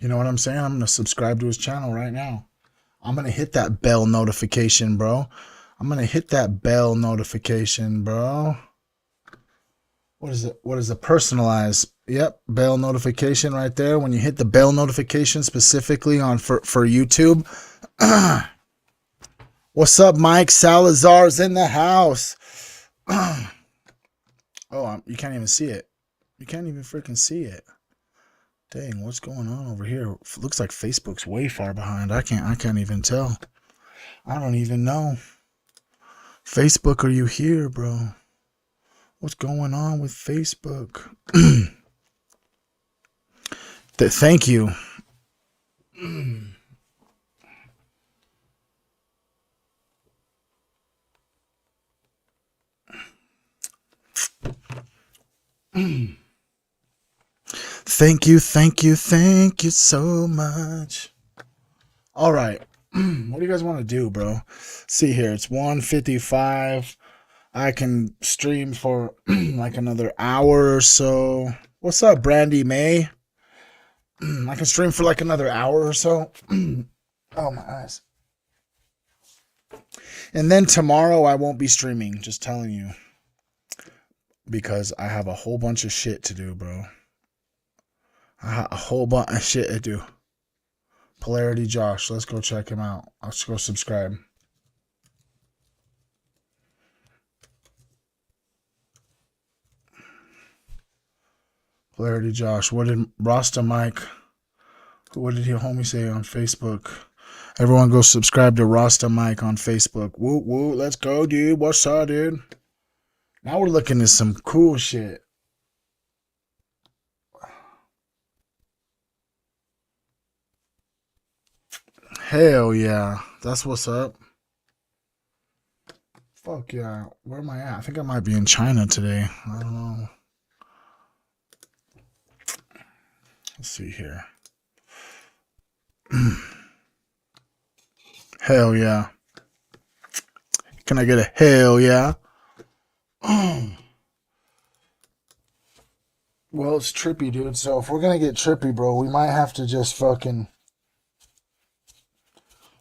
know what I'm saying? I'm going to subscribe to his channel right now. I'm going to hit that bell notification, bro. I'm going to hit that bell notification, bro. What is it? What is it? Personalized. Yep. Bell notification right there. When you hit the bell notification specifically for YouTube. What's up, Mike? Salazar's in the house. Oh, you can't even see it. You can't even freaking see it. Dang, what's going on over here? Looks like Facebook's way far behind. I can't even tell. I don't even know. Facebook, are you here, bro? What's going on with Facebook? Thank you. Thank you so much. All right. What do you guys want to do, bro? See here, it's 1:55. I can stream for like another hour or so. What's up, Brandy May? I can stream for like another hour or so. Oh, my eyes. And then tomorrow I won't be streaming, just telling you. Because I have a whole bunch of shit to do, bro. I have a whole bunch of shit to do. Polarity Josh. Let's go check him out. Let's go subscribe. Polarity Josh. What did Rasta Mike? What did your homie say on Facebook? Everyone go subscribe to Rasta Mike on Facebook. Woo woo. Let's go, dude. What's up, dude? Now we're looking at some cool shit. Hell yeah. That's what's up. Fuck yeah. Where am I at? I think I might be in China today. I don't know. Let's see here. Hell yeah. Can I get a hell yeah? Well, it's trippy, dude. So if we're going to get trippy, bro, we might have to just fucking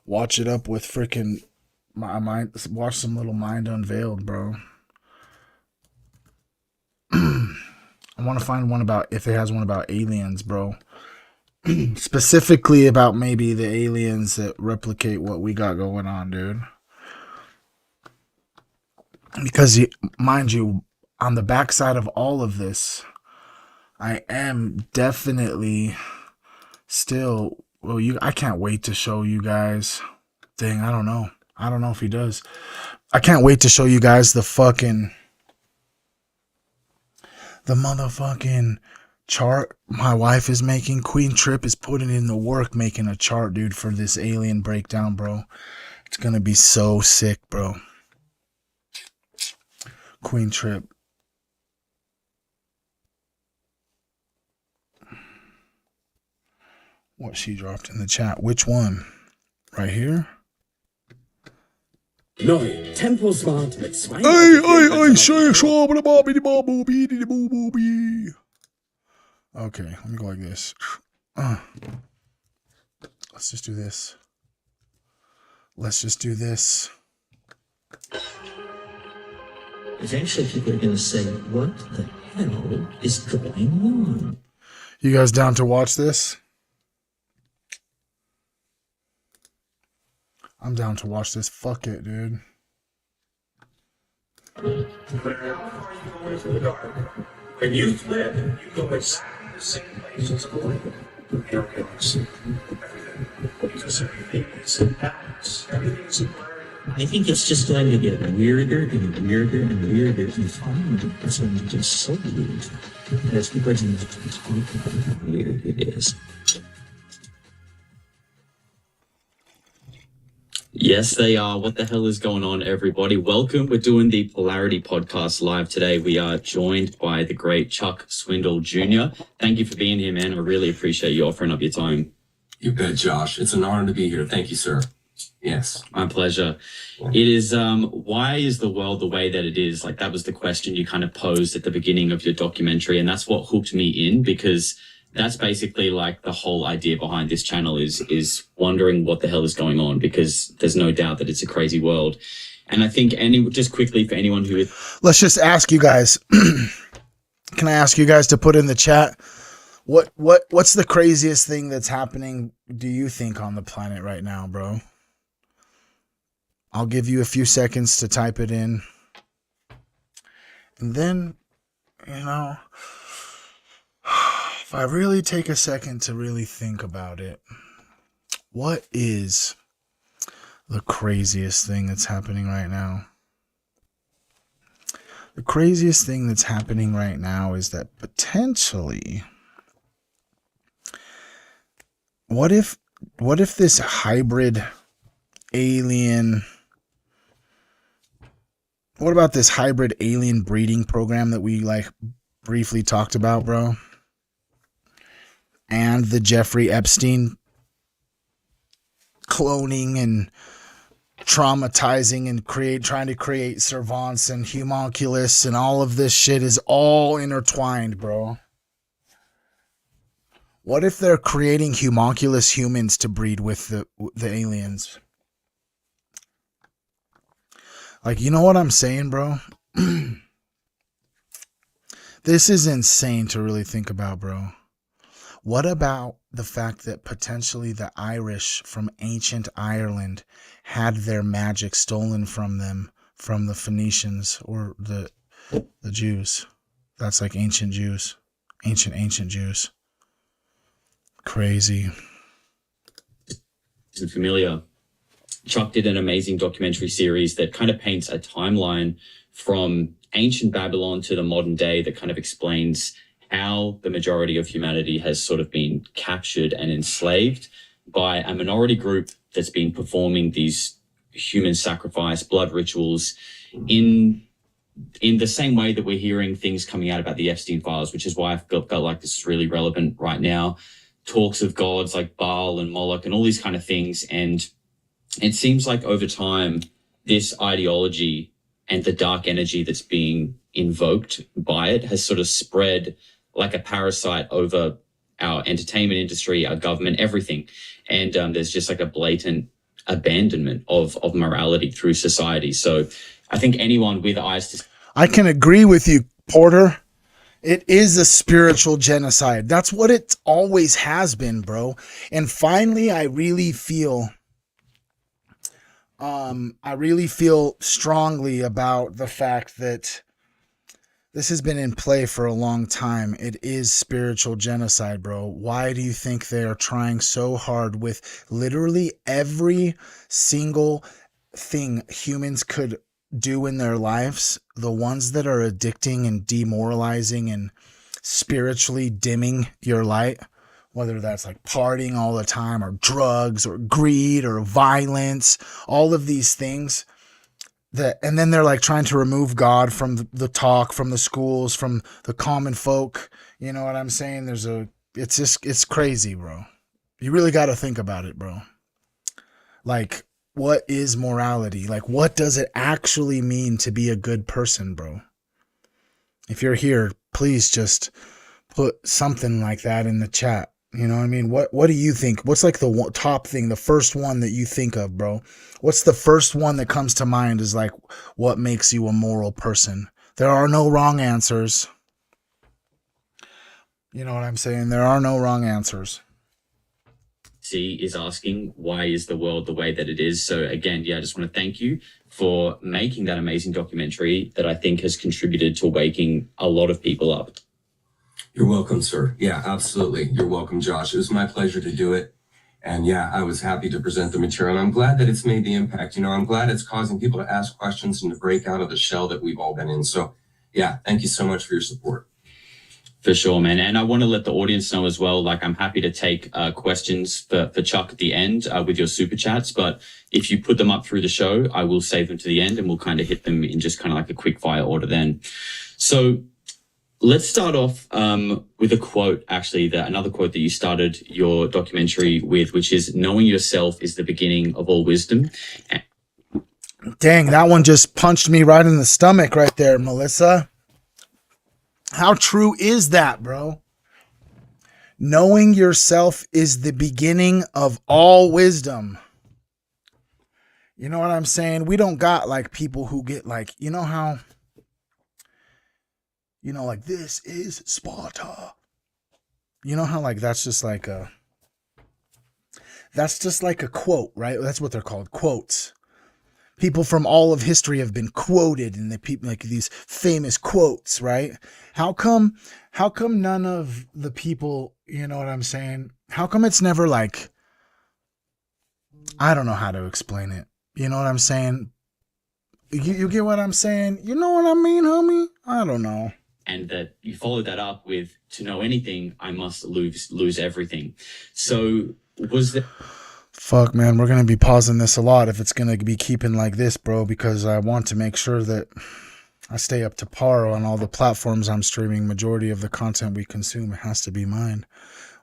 watch it up with freaking my mind. Watch some little Mind Unveiled, bro. I want to find one about, if it has one about aliens, bro. Specifically about maybe the aliens that replicate what we got going on, dude. Because, mind you, on the backside of all of this, I am definitely still, well, I can't wait to show you guys. Dang, I don't know. I don't know if he does. I can't wait to show you guys the motherfucking chart my wife is making. Queen Trip is putting in the work making a chart, dude, for this alien breakdown, bro. It's gonna be so sick, bro. Queen Trip. What she dropped in the chat. Which one? Right here? Neu. Temposmart mit 2. Okay, let me go like this. Let's just do this. Let's just do this. Eventually people are going to say, what the hell is going on? You guys down to watch this? I'm down to watch this. Fuck it, dude. When you flip, you go exactly the same place as going. You don't realize everything. Because everything is in balance. Everything is in clarity. I think it's just going to get weirder and weirder and weirder. And finally, it's going to get so weird. As people are going to talk about how weird it is. Yes, they are. What the hell is going on, everybody? Welcome. We're doing the Polarity Podcast live today. We are joined by the great Chuck Swindoll Jr. Thank you for being here, man. I really appreciate you offering up your time. You bet, Josh. It's an honor to be here. Thank you, sir. Yes. My pleasure. It is, why is the world the way that it is? Like, that was the question you kind of posed at the beginning of your documentary, and that's what hooked me in, because that's basically like the whole idea behind this channel is wondering what the hell is going on, because there's no doubt that it's a crazy world. And I think just quickly for anyone who let's just ask you guys. Can I ask you guys to put in the chat what's the craziest thing that's happening, do you think, on the planet right now, bro? I'll give you a few seconds to type it in. And then, you know, if I really take a second to really think about it, what is the craziest thing that's happening right now? The craziest thing that's happening right now is that potentially, what if this hybrid alien, what about this hybrid alien breeding program that we like briefly talked about, bro? And the Jeffrey Epstein cloning and traumatizing and trying to create servants and homunculus and all of this shit is all intertwined, bro. What if they're creating homunculus humans to breed with the aliens? Like, you know what I'm saying, bro? This is insane to really think about, bro. What about the fact that potentially the Irish from ancient Ireland had their magic stolen from them from the Phoenicians or the Jews. That's like ancient Jews. Ancient Jews. Crazy. Isn't familiar. Chuck did an amazing documentary series that kind of paints a timeline from ancient Babylon to the modern day that kind of explains how the majority of humanity has sort of been captured and enslaved by a minority group that's been performing these human sacrifice, blood rituals in the same way that we're hearing things coming out about the Epstein files, which is why I felt like this is really relevant right now. Talks of gods like Baal and Moloch and all these kind of things. And it seems like over time, this ideology and the dark energy that's being invoked by it has sort of spread like a parasite over our entertainment industry, our government, everything. And there's just like a blatant abandonment of morality through society. So I think anyone with eyes to... I can agree with you, Porter. It is a spiritual genocide. That's what it always has been, bro. And finally, I really feel strongly about the fact that this has been in play for a long time. It is spiritual genocide, bro. Why do you think they are trying so hard with literally every single thing humans could do in their lives? The ones that are addicting and demoralizing and spiritually dimming your light, whether that's like partying all the time or drugs or greed or violence, all of these things. And then they're like trying to remove God from the talk, from the schools, from the common folk. You know what I'm saying? It's crazy, bro. You really got to think about it, bro. Like, what is morality? Like, what does it actually mean to be a good person, bro? If you're here, please just put something like that in the chat. You know what I mean? What do you think? What's like the top thing, the first one that you think of, bro? What's the first one that comes to mind is like, what makes you a moral person? There are no wrong answers. You know what I'm saying? There are no wrong answers. C is asking, why is the world the way that it is? So again, I just want to thank you for making that amazing documentary that I think has contributed to waking a lot of people up. You're welcome, sir. Yeah, absolutely. You're welcome, Josh. It was my pleasure to do it. And yeah, I was happy to present the material. And I'm glad that it's made the impact. I'm glad it's causing people to ask questions and to break out of the shell that we've all been in. So yeah, thank you so much for your support. For sure, man. And I want to let the audience know as well, like I'm happy to take questions for Chuck at the end with your super chats. But if you put them up through the show, I will save them to the end and we'll kind of hit them in just kind of like a quick fire order then. So let's start off with a quote, actually, another quote that you started your documentary with, which is, knowing yourself is the beginning of all wisdom. Dang, that one just punched me right in the stomach right there, Melissa. How true is that, bro? Knowing yourself is the beginning of all wisdom. You know what I'm saying? We don't got like people who get like, you know how, like this is Sparta. You know how like that's just like a quote, right? That's what they're called, quotes. People from all of history have been quoted in the people like these famous quotes, right? How come none of the people, you know what I'm saying? How come it's never like, I don't know how to explain it. You know what I'm saying? You get what I'm saying? You know what I mean, homie? I don't know. And that you follow that up with, to know anything, I must lose everything. So was there... Fuck, man, we're going to be pausing this a lot if it's going to be keeping like this, bro, because I want to make sure that I stay up to par on all the platforms I'm streaming. Majority of the content we consume has to be mine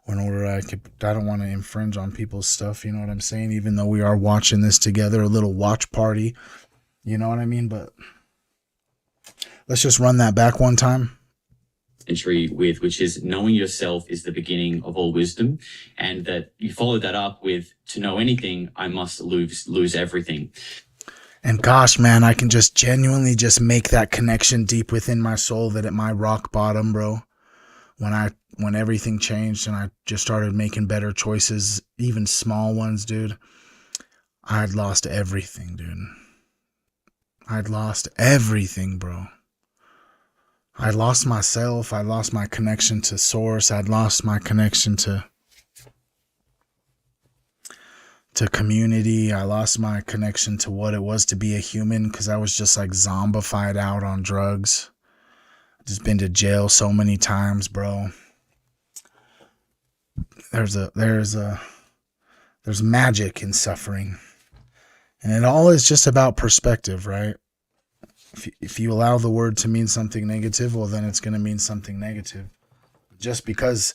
in order I don't want to infringe on people's stuff, you know what I'm saying? Even though we are watching this together, a little watch party, you know what I mean? But let's just run that back one time. Entry with, which is, knowing yourself is the beginning of all wisdom, and that you follow that up with, to know anything, I must lose everything. And gosh, man, I can just genuinely just make that connection deep within my soul that at my rock bottom, bro, when everything changed and I just started making better choices, even small ones, dude, I'd lost everything, dude. I'd lost everything, bro. I lost myself. I lost my connection to source. I'd lost my connection to community. I lost my connection to what it was to be a human because I was just like zombified out on drugs. Just been to jail so many times, bro. There's magic in suffering. And it all is just about perspective, right? If you allow the word to mean something negative, well, then it's going to mean something negative. Just because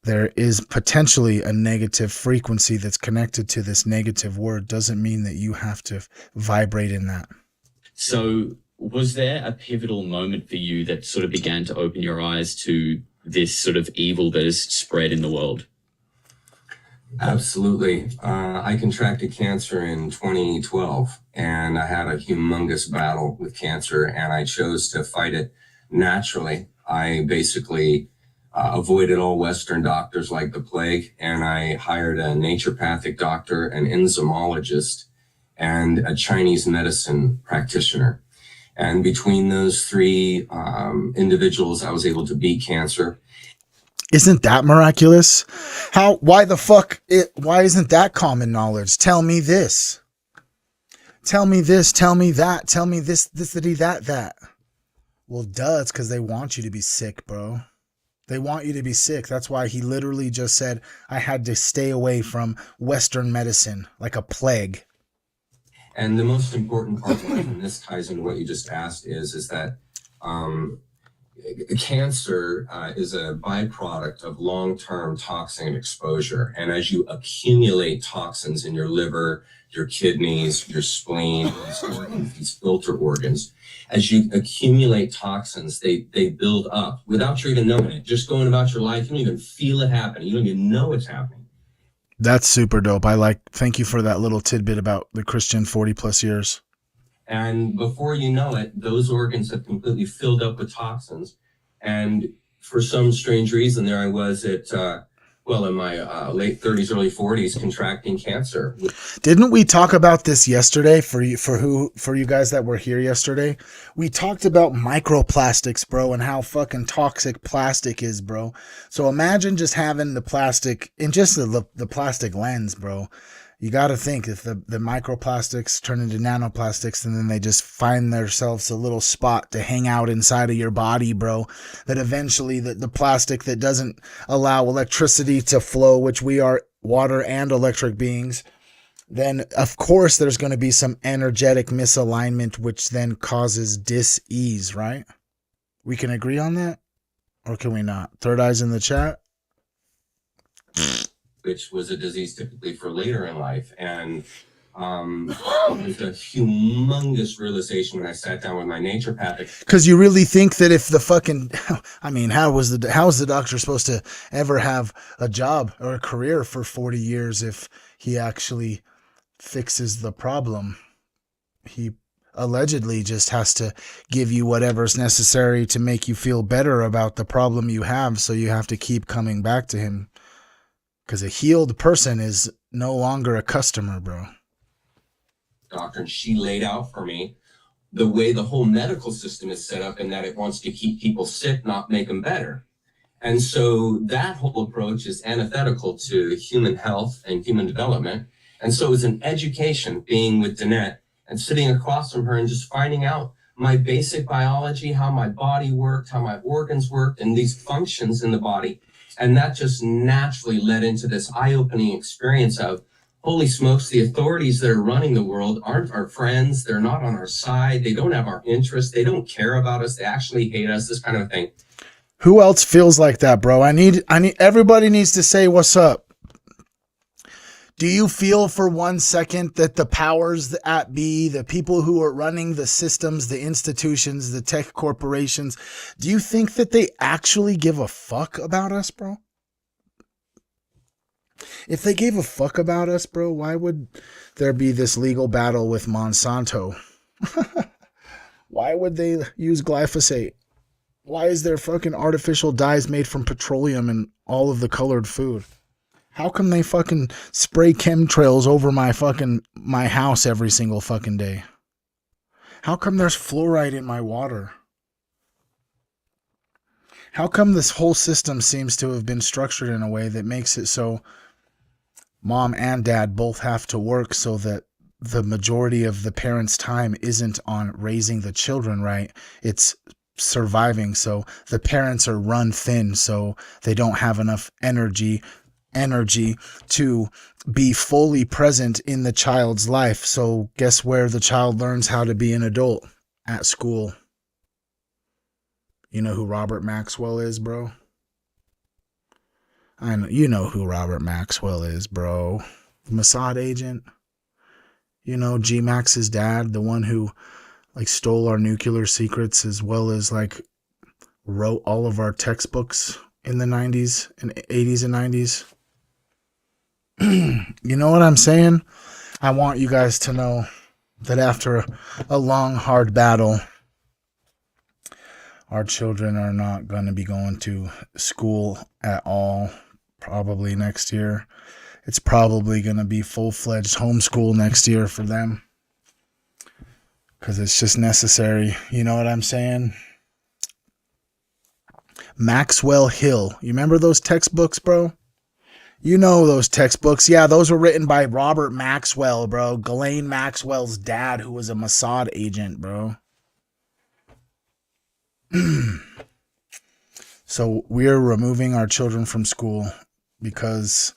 there is potentially a negative frequency that's connected to this negative word doesn't mean that you have to vibrate in that. So was there a pivotal moment for you that sort of began to open your eyes to this sort of evil that is spread in the world? Absolutely. I contracted cancer in 2012 and I had a humongous battle with cancer and I chose to fight it naturally. I basically avoided all Western doctors like the plague and I hired a naturopathic doctor, an enzymologist, and a Chinese medicine practitioner. And between those three individuals, I was able to beat cancer. Isn't that miraculous? Why isn't that common knowledge? Tell me this. Tell me this, tell me that, tell me this, that. Well, duh, it's because they want you to be sick, bro. They want you to be sick. That's why he literally just said, I had to stay away from Western medicine like a plague. And the most important part, and this ties into what you just asked, is that cancer is a byproduct of long-term toxin exposure. And as you accumulate toxins in your liver, your kidneys, your spleen, these filter organs, as you accumulate toxins, they build up without you even knowing it. Just going about your life, you don't even feel it happening. You don't even know it's happening. That's super dope. Thank you for that little tidbit about the Christian 40 plus years. And before you know it, those organs have completely filled up with toxins. And for some strange reason, there I was at, in my late 30s, early 40s, contracting cancer. Didn't we talk about this yesterday for you guys that were here yesterday? We talked about microplastics, bro, and how fucking toxic plastic is, bro. So imagine just having the plastic in just the plastic lens, bro. You got to think if the microplastics turn into nanoplastics and then they just find themselves a little spot to hang out inside of your body, bro, that eventually the plastic that doesn't allow electricity to flow, which we are water and electric beings, then of course there's going to be some energetic misalignment, which then causes dis-ease, right? We can agree on that? Or can we not? Third eyes in the chat? Which was a disease typically for later in life. And it was a humongous realization when I sat down with my naturopathic. Because you really think that if the fucking, I mean, how is the doctor supposed to ever have a job or a career for 40 years if he actually fixes the problem? He allegedly just has to give you whatever's necessary to make you feel better about the problem you have. So you have to keep coming back to him. Because a healed person is no longer a customer, bro. Doctor, and she laid out for me the way the whole medical system is set up, in that it wants to keep people sick, not make them better. And so that whole approach is antithetical to human health and human development. And so it was an education being with Danette and sitting across from her and just finding out my basic biology, how my body worked, how my organs worked, and these functions in the body. And that just naturally led into this eye-opening experience of, holy smokes, the authorities that are running the world aren't our friends. They're not on our side. They don't have our interests. They don't care about us. They actually hate us, this kind of thing. Who else feels like that, bro? I need everybody needs to say what's up. Do you feel for 1 second that the powers that be, the people who are running the systems, the institutions, the tech corporations, do you think that they actually give a fuck about us, bro? If they gave a fuck about us, bro, why would there be this legal battle with Monsanto? Why would they use glyphosate? Why is there fucking artificial dyes made from petroleum in all of the colored food? How come they fucking spray chemtrails over my house every single fucking day? How come there's fluoride in my water? How come this whole system seems to have been structured in a way that makes it so mom and dad both have to work, so that the majority of the parents' time isn't on raising the children right? It's surviving. So the parents are run thin, so they don't have enough energy to be fully present in the child's life. So guess where the child learns how to be an adult? At school. You know who Robert Maxwell is, bro? I know you know who Robert Maxwell is, bro. Mossad agent. You know, G Max's dad, the one who like stole our nuclear secrets, as well as like wrote all of our textbooks in the 90s and 80s and 90s. You know what I'm saying? I want you guys to know that after a long, hard battle, our children are not going to be going to school at all, probably next year. It's probably going to be full-fledged homeschool next year for them, because it's just necessary. You know what I'm saying? Maxwell Hill. You remember those textbooks, bro? You know those textbooks. Yeah, those were written by Robert Maxwell, bro. Ghislaine Maxwell's dad, who was a Mossad agent, bro. So we're removing our children from school because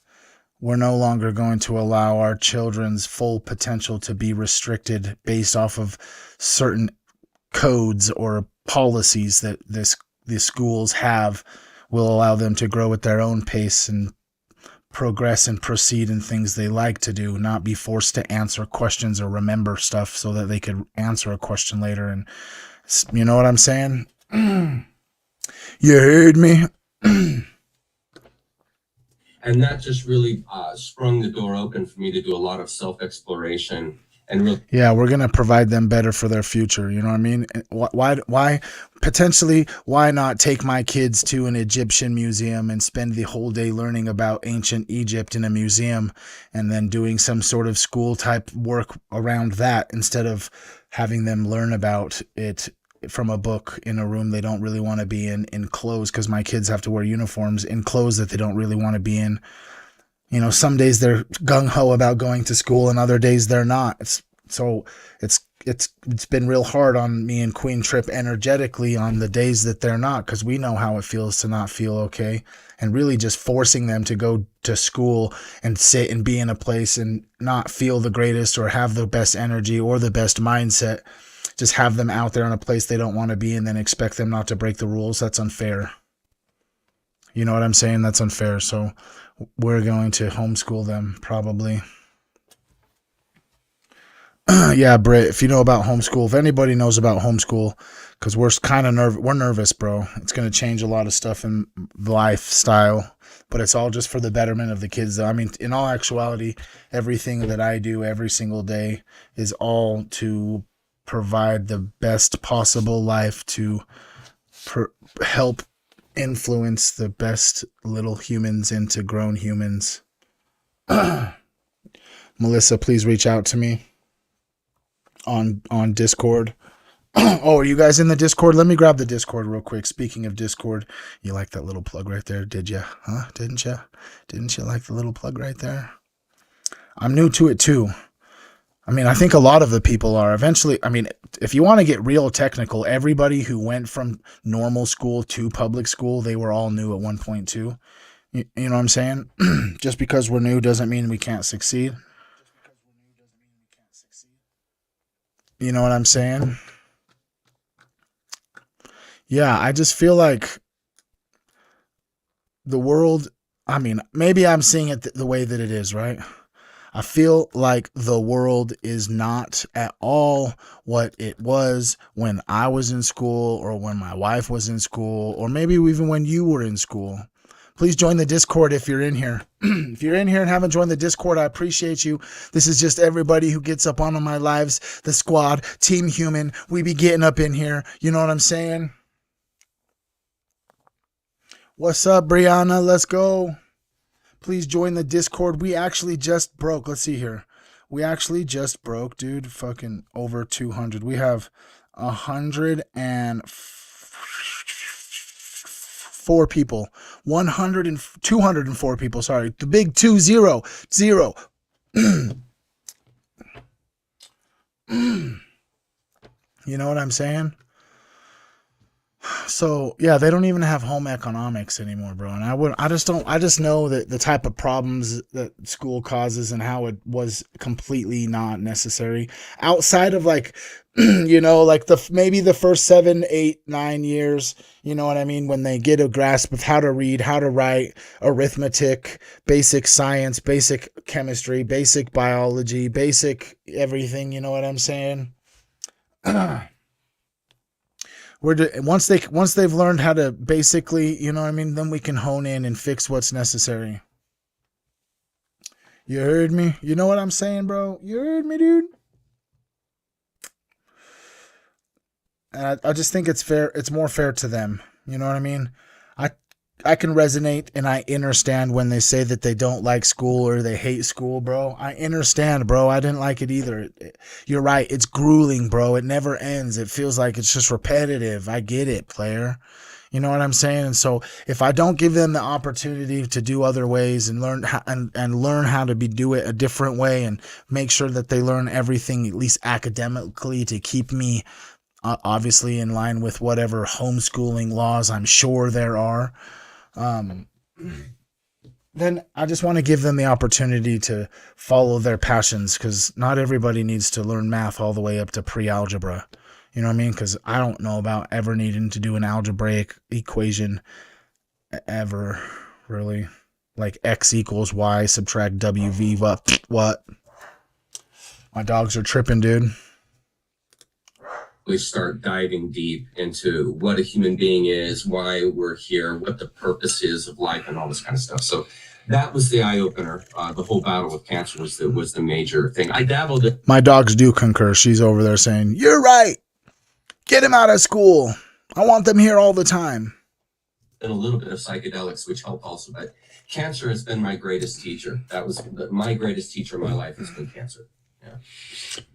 we're no longer going to allow our children's full potential to be restricted based off of certain codes or policies that the schools have. Will allow them to grow at their own pace and progress and proceed in things they like to do, not be forced to answer questions or remember stuff so that they could answer a question later. And you know what I'm saying? You heard me? And that just really sprung the door open for me to do a lot of self-exploration and really. Yeah, we're going to provide them better for their future. You know what I mean? Why potentially, why not take my kids to an Egyptian museum and spend the whole day learning about ancient Egypt in a museum, and then doing some sort of school type work around that, instead of having them learn about it from a book in a room they don't really want to be in clothes, because my kids have to wear uniforms in clothes that they don't really want to be in. You know, some days they're gung-ho about going to school and other days they're not. It's been real hard on me and Queen Trip energetically on the days that they're not, because we know how it feels to not feel okay, and really just forcing them to go to school and sit and be in a place and not feel the greatest or have the best energy or the best mindset. Just have them out there in a place they don't want to be and then expect them not to break the rules. That's unfair. You know what I'm saying? That's unfair. So we're going to homeschool them, probably. Yeah, Britt, if you know about homeschool, if anybody knows about homeschool, because we're kind of we're nervous, bro. It's going to change a lot of stuff in lifestyle, but it's all just for the betterment of the kids, though. I mean, in all actuality, everything that I do every single day is all to provide the best possible life, to help influence the best little humans into grown humans. Melissa, please reach out to me on Discord. Oh, are you guys in the Discord? Let me grab the Discord real quick. Speaking of Discord, you like that little plug right there, did you? Huh? Didn't you? Didn't you like the little plug right there? I'm new to it too. I mean, I think a lot of the people are eventually. I mean, if you want to get real technical, everybody who went from normal school to public school, they were all new at one point too. You know what I'm saying? Just because we're new doesn't mean we can't succeed. You know what I'm saying? Yeah, I just feel like the world, I mean, maybe I'm seeing it the way that it is, right? I feel like the world is not at all what it was when I was in school, or when my wife was in school, or maybe even when you were in school. Please join the Discord if you're in here. If you're in here and haven't joined the Discord, I appreciate you. This is just everybody who gets up on my lives, the squad, Team Human. We be getting up in here. You know what I'm saying? What's up, Brianna? Let's go. Please join the Discord. We actually just broke. Let's see here. We actually just broke, dude. Fucking over 200. We have 104 people. 204 people. Sorry. The big 200. You know what I'm saying? So yeah, they don't even have home economics anymore, bro. And I just know that the type of problems that school causes and how it was completely not necessary outside of like, you know, like maybe the first 7, 8, 9 years, you know what I mean? When they get a grasp of how to read, how to write, arithmetic, basic science, basic chemistry, basic biology, basic everything. You know what I'm saying? Once they've learned how to basically, you know what I mean, then we can hone in and fix what's necessary. You heard me? You know what I'm saying, bro? You heard me, dude? And I just think it's fair. It's more fair to them. You know what I mean? I can resonate and I understand when they say that they don't like school or they hate school, bro. I understand, bro. I didn't like it either. You're right. It's grueling, bro. It never ends. It feels like it's just repetitive. I get it, player. You know what I'm saying? And so if I don't give them the opportunity to do other ways and learn how, and learn how to do it a different way and make sure that they learn everything, at least academically, to keep me obviously in line with whatever homeschooling laws I'm sure there are, then I just want to give them the opportunity to follow their passions, because not everybody needs to learn math all the way up to pre-algebra. You know what I mean? Because I don't know about ever needing to do an algebraic equation ever, really. Like x equals y subtract wv. What? My dogs are tripping, dude. We start diving deep into what a human being is, why we're here, what the purpose is of life, and all this kind of stuff. So that was the eye opener. The whole battle with cancer was the major thing. I dabbled in My dogs do concur. She's over there saying, "You're right. Get him out of school. I want them here all the time." a little bit of psychedelics, which helped also. But cancer has been my greatest teacher. That was my greatest teacher in my life has been cancer. Yeah.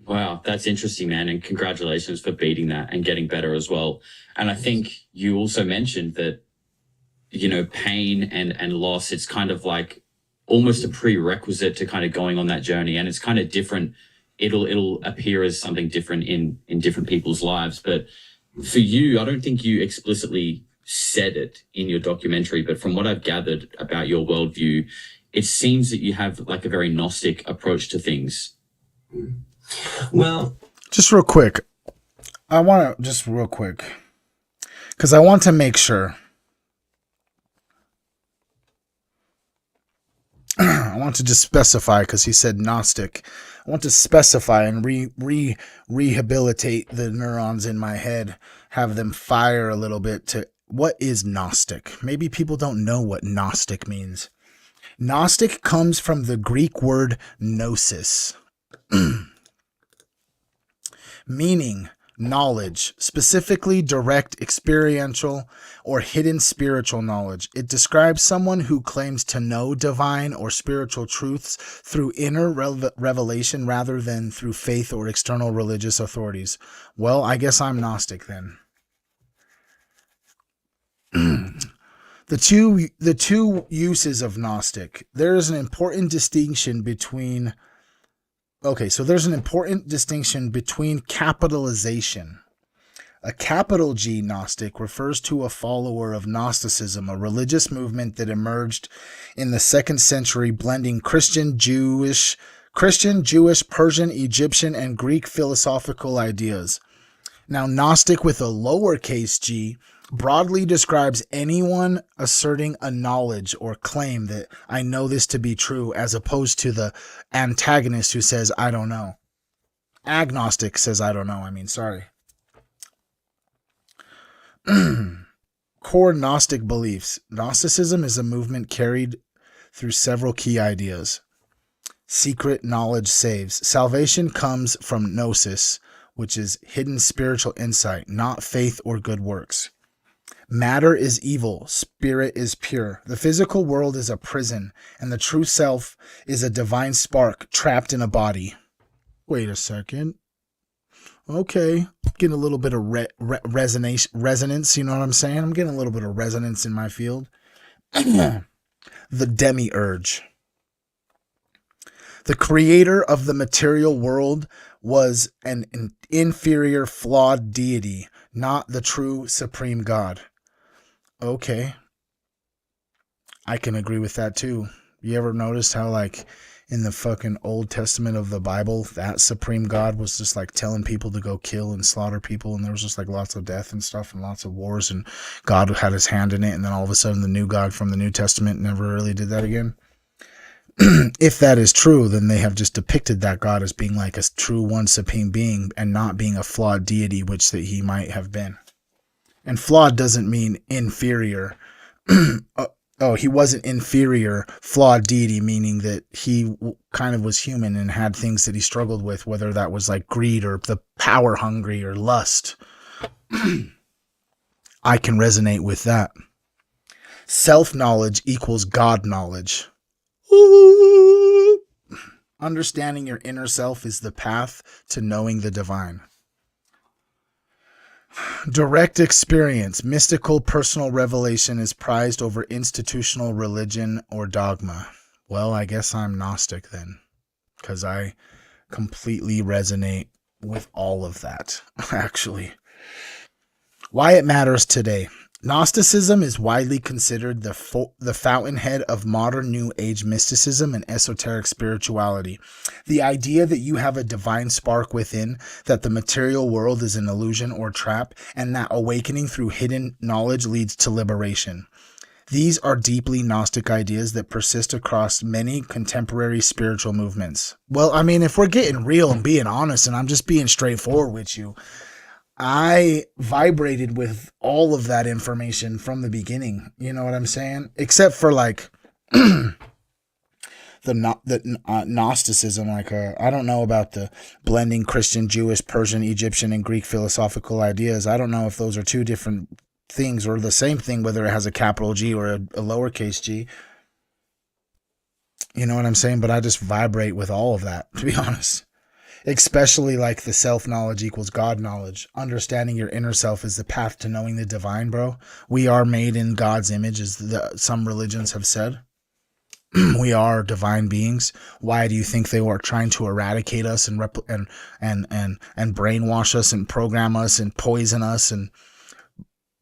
Wow, that's interesting, man. And congratulations for beating that and getting better as well. And I think you also mentioned that, you know, pain and loss, it's kind of like almost a prerequisite to kind of going on that journey. And it's kind of different. It'll appear as something different in different people's lives. But for you, I don't think you explicitly said it in your documentary, but from what I've gathered about your worldview, it seems that you have like a very Gnostic approach to things. Well, just real quick, because I want to make sure. I want to just specify, because he said Gnostic. I want to specify and rehabilitate the neurons in my head, have them fire a little bit to what is Gnostic. Maybe people don't know what Gnostic means. Gnostic comes from the Greek word gnosis, meaning knowledge, specifically direct experiential or hidden spiritual knowledge. It describes someone who claims to know divine or spiritual truths through inner revelation rather than through faith or external religious authorities. Well, I guess I'm Gnostic then. The two uses of Gnostic. There's an important distinction between capitalization. A capital G Gnostic refers to a follower of Gnosticism, a religious movement that emerged in the 2nd century, blending Christian, Jewish, Persian, Egyptian, and Greek philosophical ideas. Now, Gnostic with a lowercase g broadly describes anyone asserting a knowledge or claim that I know this to be true, as opposed to the antagonist who says, I don't know. Agnostic says, I don't know. Sorry. Core Gnostic beliefs. Gnosticism is a movement carried through several key ideas. Secret knowledge saves. Salvation comes from gnosis, which is hidden spiritual insight, not faith or good works. Matter is evil, spirit is pure. The physical world is a prison, and the true self is a divine spark trapped in a body. Wait a second. Okay, getting a little bit of resonance, you know what I'm saying? I'm getting a little bit of resonance in my field. The demiurge. The creator of the material world was an inferior, flawed deity, not the true supreme God. Okay. I can agree with that too. You ever noticed how, like, in the fucking Old Testament of the Bible, that supreme God was just like telling people to go kill and slaughter people, and there was just like lots of death and stuff and lots of wars, and God had his hand in it, and then all of a sudden the new God from the New Testament never really did that again? If that is true, then they have just depicted that God as being like a true one supreme being and not being a flawed deity, which that he might have been. And flawed doesn't mean inferior. Oh, he wasn't inferior, flawed deity, meaning that he kind of was human and had things that he struggled with, whether that was like greed or the power hungry or lust. I can resonate with that. Self-knowledge equals God knowledge. Ooh. Understanding your inner self is the path to knowing the divine. Direct experience, mystical personal revelation is prized over institutional religion or dogma. Well, I guess I'm Gnostic then, because I completely resonate with all of that, actually. Why it matters today. Gnosticism is widely considered the fountainhead of modern New Age mysticism and esoteric spirituality. The idea that you have a divine spark within, that the material world is an illusion or trap, and that awakening through hidden knowledge leads to liberation. These are deeply Gnostic ideas that persist across many contemporary spiritual movements. Well, I mean, if we're getting real and being honest, and I'm just being straightforward with you, I vibrated with all of that information from the beginning. You know what I'm saying? Except for like the Gnosticism. Like I don't know about the blending Christian, Jewish, Persian, Egyptian, and Greek philosophical ideas. I don't know if those are two different things or the same thing, whether it has a capital G or a lowercase g. You know what I'm saying? But I just vibrate with all of that, to be honest. Especially like the self-knowledge equals God knowledge. Understanding your inner self is the path to knowing the divine, bro. We are made in God's image, as some religions have said. We are divine beings. Why do you think they were trying to eradicate us and brainwash us and program us and poison us and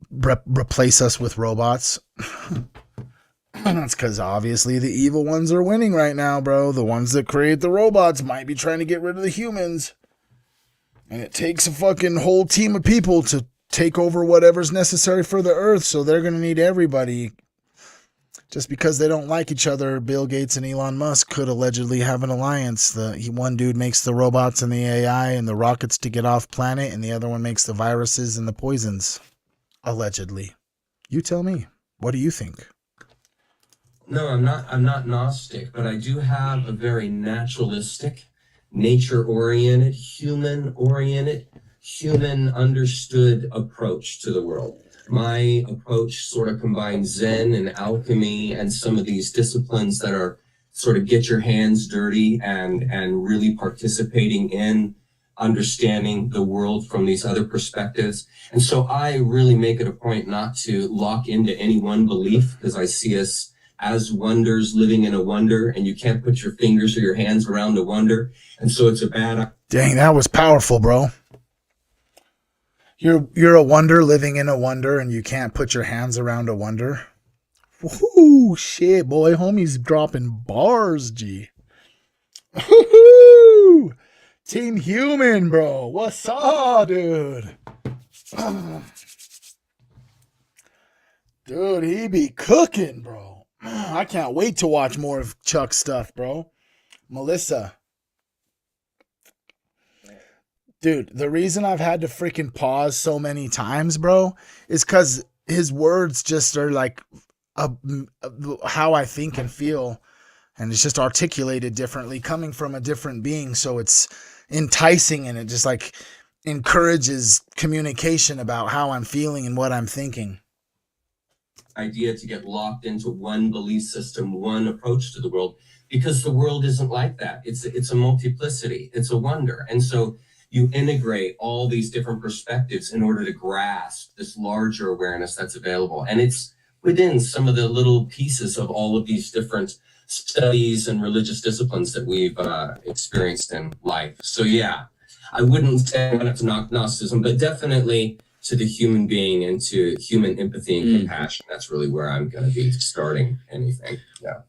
replace us with robots? That's because obviously the evil ones are winning right now, bro. The ones that create the robots might be trying to get rid of the humans. And it takes a fucking whole team of people to take over whatever's necessary for the earth. So they're going to need everybody. Just because they don't like each other, Bill Gates and Elon Musk could allegedly have an alliance. One dude makes the robots and the AI and the rockets to get off planet, and the other one makes the viruses and the poisons. Allegedly. You tell me. What do you think? No, I'm not Gnostic, but I do have a very naturalistic, nature-oriented, human-oriented, human-understood approach to the world. My approach sort of combines Zen and alchemy and some of these disciplines that are sort of get your hands dirty and really participating in understanding the world from these other perspectives. And so I really make it a point not to lock into any one belief, because I see us as wonders living in a wonder, and you can't put your fingers or your hands around a wonder. And so it's a bad... Dang, that was powerful, bro. You're a wonder living in a wonder, and you can't put your hands around a wonder. Woohoo, shit, boy. Homie's dropping bars, G. Woohoo! Team Human, bro. What's up, dude? Dude, he be cooking, bro. I can't wait to watch more of Chuck's stuff, bro. Melissa. Dude, the reason I've had to freaking pause so many times, bro, is because his words just are like how I think and feel. And it's just articulated differently, coming from a different being. So it's enticing, and it just like encourages communication about how I'm feeling and what I'm thinking. idea to get locked into one belief system, one approach to the world, because the world isn't like that. It's a multiplicity. It's a wonder. And so you integrate all these different perspectives in order to grasp this larger awareness that's available. And it's within some of the little pieces of all of these different studies and religious disciplines that we've experienced in life. So yeah, I wouldn't say it's Gnosticism, but definitely to the human being and to human empathy and compassion. That's really where I'm going to be starting anything. Yeah.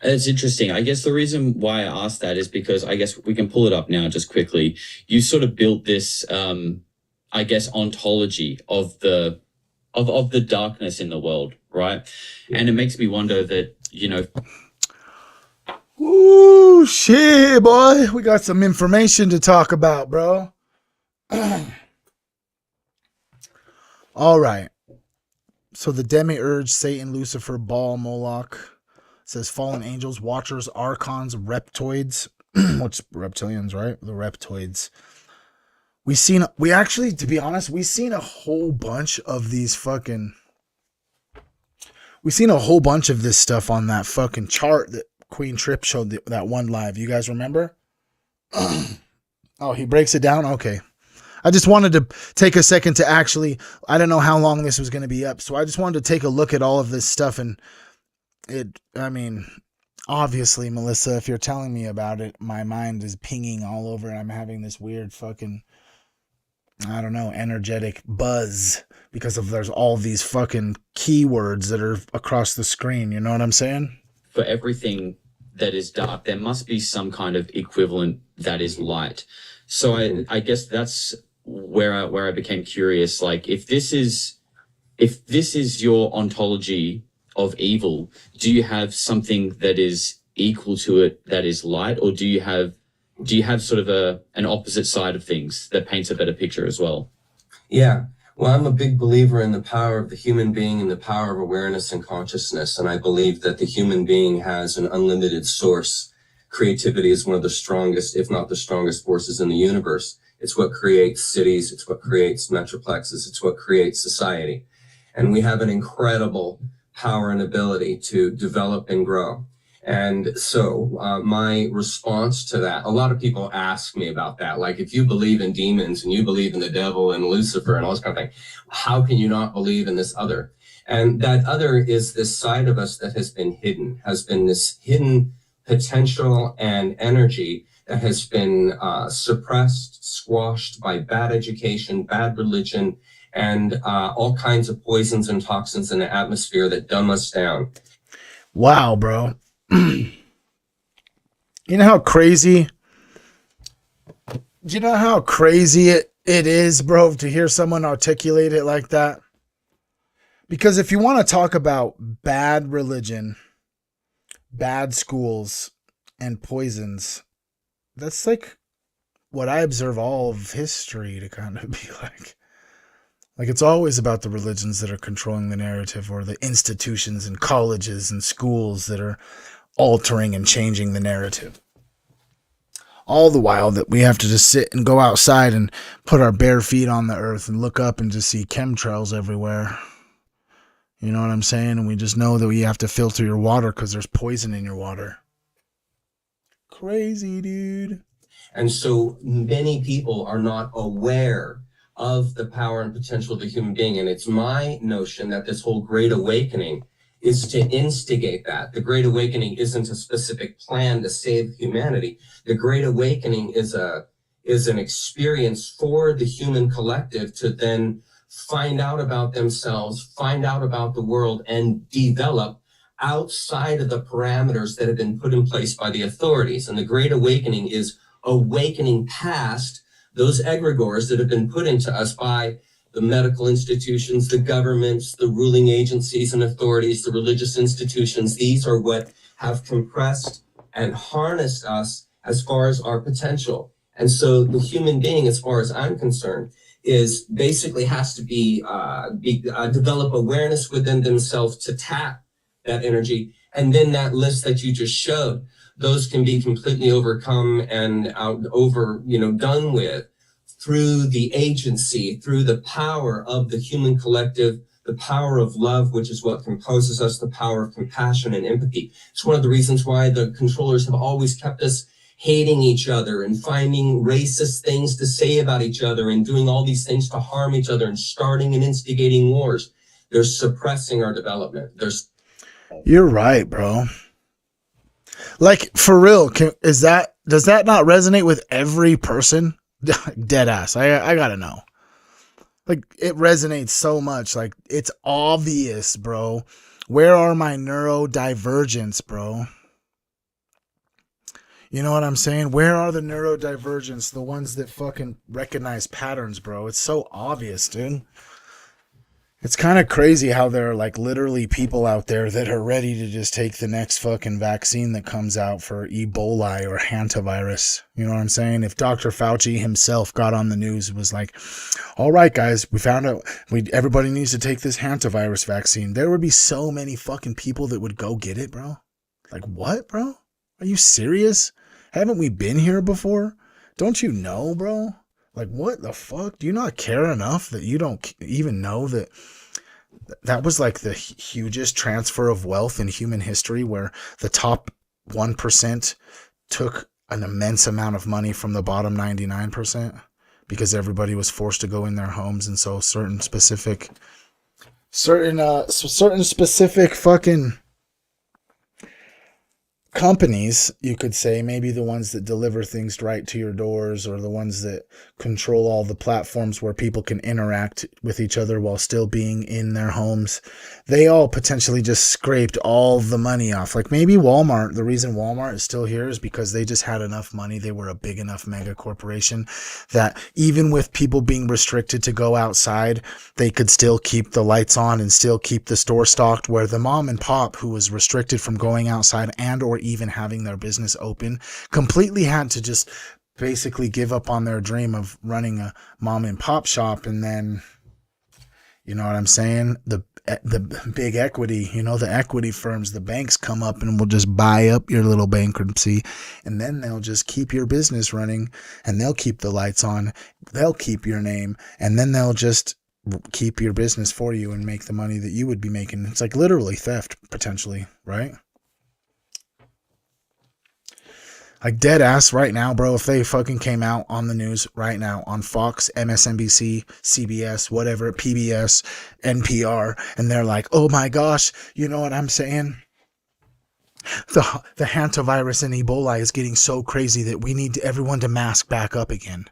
It's interesting. I guess the reason why I asked that is because I guess we can pull it up now just quickly. You sort of built this, I guess, ontology of the darkness in the world, right? And it makes me wonder that, you know. Ooh, shit, boy. We got some information to talk about, bro. All right. So the demiurge, Satan, Lucifer, Baal, Moloch, says fallen angels, watchers, archons, reptoids, which reptilians, right? The reptoids. We actually, to be honest, we've seen a whole bunch of these fucking, we've seen a whole bunch of this stuff on that fucking chart that Queen Trip showed that one live. You guys remember? Oh, he breaks it down? Okay. I just wanted to take a second to actually, I don't know how long this was going to be up, so I just wanted to take a look at all of this stuff. And I mean, obviously, Melissa, if you're telling me about it, my mind is pinging all over and I'm having this weird fucking, I don't know, energetic buzz because of there's all these fucking keywords that are across the screen. You know what I'm saying? For everything that is dark, there must be some kind of equivalent that is light. So I guess that's where I became curious. Like, if this is your ontology of evil, do you have something that is equal to it that is light, or do you have sort of an opposite side of things that paints a better picture as well? Yeah. Well, I'm a big believer in the power of the human being and the power of awareness and consciousness. And I believe that the human being has an unlimited source. Creativity is one of the strongest, if not the strongest, forces in the universe. It's what creates cities. It's what creates metroplexes. It's what creates society. And we have an incredible power and ability to develop and grow. And so my response to that, a lot of people ask me about that. Like, if you believe in demons and you believe in the devil and Lucifer and all this kind of thing, how can you not believe in this other? And that other is this side of us that has been hidden, has been this hidden potential and energy that has been suppressed, squashed by bad education, bad religion, and all kinds of poisons and toxins in the atmosphere that dumb us down. Wow, bro. You know how crazy it is, bro, to hear someone articulate it like that? Because if you want to talk about bad religion, bad schools, and poisons, that's like what I observe all of history to kind of be like. Like, it's always about the religions that are controlling the narrative, or the institutions and colleges and schools that are altering and changing the narrative. All the while that we have to just sit and go outside and put our bare feet on the earth and look up and just see chemtrails everywhere. You know what I'm saying? And we just know that we have to filter your water because there's poison in your water. Crazy, dude. And so many people are not aware of the power and potential of the human being. And it's my notion that this whole Great Awakening is to instigate that. The Great Awakening isn't a specific plan to save humanity. The Great Awakening is an experience for the human collective to then find out about themselves, find out about the world, and develop outside of the parameters that have been put in place by the authorities. And the Great Awakening is awakening past those egregores that have been put into us by the medical institutions, the governments, the ruling agencies and authorities, the religious institutions. These are what have compressed and harnessed us as far as our potential. And so the human being, as far as I'm concerned, is basically has to develop awareness within themselves to tap that energy. And then that list that you just showed, those can be completely overcome and done with through the agency, through the power of the human collective, the power of love, which is what composes us, the power of compassion and empathy. It's one of the reasons why the controllers have always kept us hating each other and finding racist things to say about each other and doing all these things to harm each other and starting and instigating wars. They're suppressing our development. You're right, bro. Like, for real, does that not resonate with every person? Dead ass. I gotta know. Like, it resonates so much. Like, it's obvious, bro. Where are my neurodivergents, bro? You know what I'm saying? Where are the neurodivergents? The ones that fucking recognize patterns, bro. It's so obvious, dude. It's kind of crazy how there are like literally people out there that are ready to just take the next fucking vaccine that comes out for Ebola or hantavirus. You know what I'm saying? If Dr. Fauci himself got on the news and was like, all right, guys, we found out everybody needs to take this hantavirus vaccine, there would be so many fucking people that would go get it, bro. Like, what, bro? Are you serious? Haven't we been here before? Don't you know, bro? Like, what the fuck? Do you not care enough that you don't even know that was like the hugest transfer of wealth in human history, where the top 1% took an immense amount of money from the bottom 99% because everybody was forced to go in their homes, and so certain specific fucking companies, you could say, maybe the ones that deliver things right to your doors, or the ones that control all the platforms where people can interact with each other while still being in their homes, they all potentially just scraped all the money off. Like, maybe Walmart, the reason Walmart is still here is because they just had enough money. They were a big enough mega corporation that even with people being restricted to go outside, they could still keep the lights on and still keep the store stocked, where the mom and pop who was restricted from going outside and or even having their business open completely had to just basically give up on their dream of running a mom and pop shop. And then, you know what I'm saying, the big equity, you know, the equity firms, the banks come up and will just buy up your little bankruptcy, and then they'll just keep your business running, and they'll keep the lights on, they'll keep your name, and then they'll just keep your business for you and make the money that you would be making. It's like literally theft, potentially, right? Like, dead ass right now, bro, if they fucking came out on the news right now on Fox, MSNBC, CBS, whatever, PBS, NPR, and they're like, oh my gosh, you know what I'm saying? The hantavirus and Ebola is getting so crazy that we need everyone to mask back up again.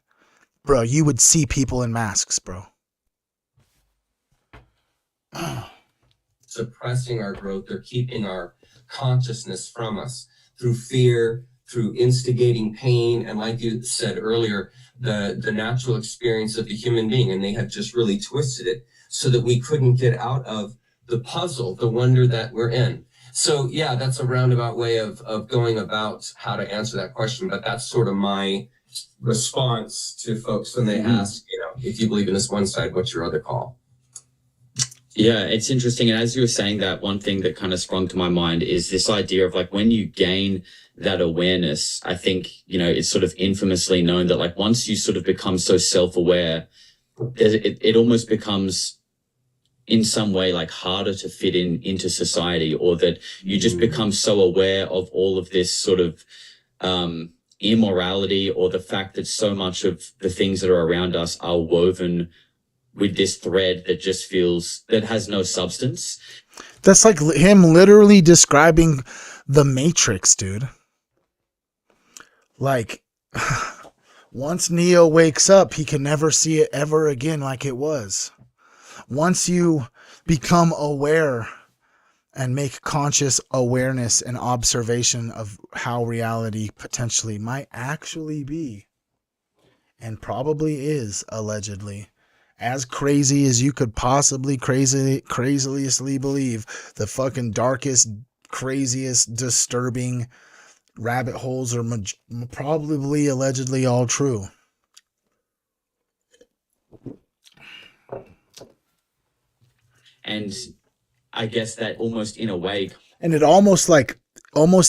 Bro, you would see people in masks, bro. Suppressing our growth. They're keeping our consciousness from us through fear, through instigating pain, and like you said earlier, the natural experience of the human being. And they have just really twisted it so that we couldn't get out of the puzzle, the wonder that we're in. So yeah, that's a roundabout way of going about how to answer that question. But that's sort of my response to folks when they ask, you know, if you believe in this one side, what's your other call? Yeah, it's interesting. And as you were saying that, one thing that kind of sprung to my mind is this idea of like, when you gain that awareness, I think, you know, it's sort of infamously known that like once you sort of become so self-aware, it almost becomes in some way like harder to fit into society, or that you just become so aware of all of this sort of immorality, or the fact that so much of the things that are around us are woven with this thread that just feels, that has no substance. That's like him literally describing the Matrix, dude. Like, once Neo wakes up, he can never see it ever again like it was. Once you become aware and make conscious awareness and observation of how reality potentially might actually be, and probably is, allegedly, as crazy as you could possibly crazily believe, the fucking darkest, craziest, disturbing rabbit holes are probably allegedly all true. And I guess that almost in a way, and it almost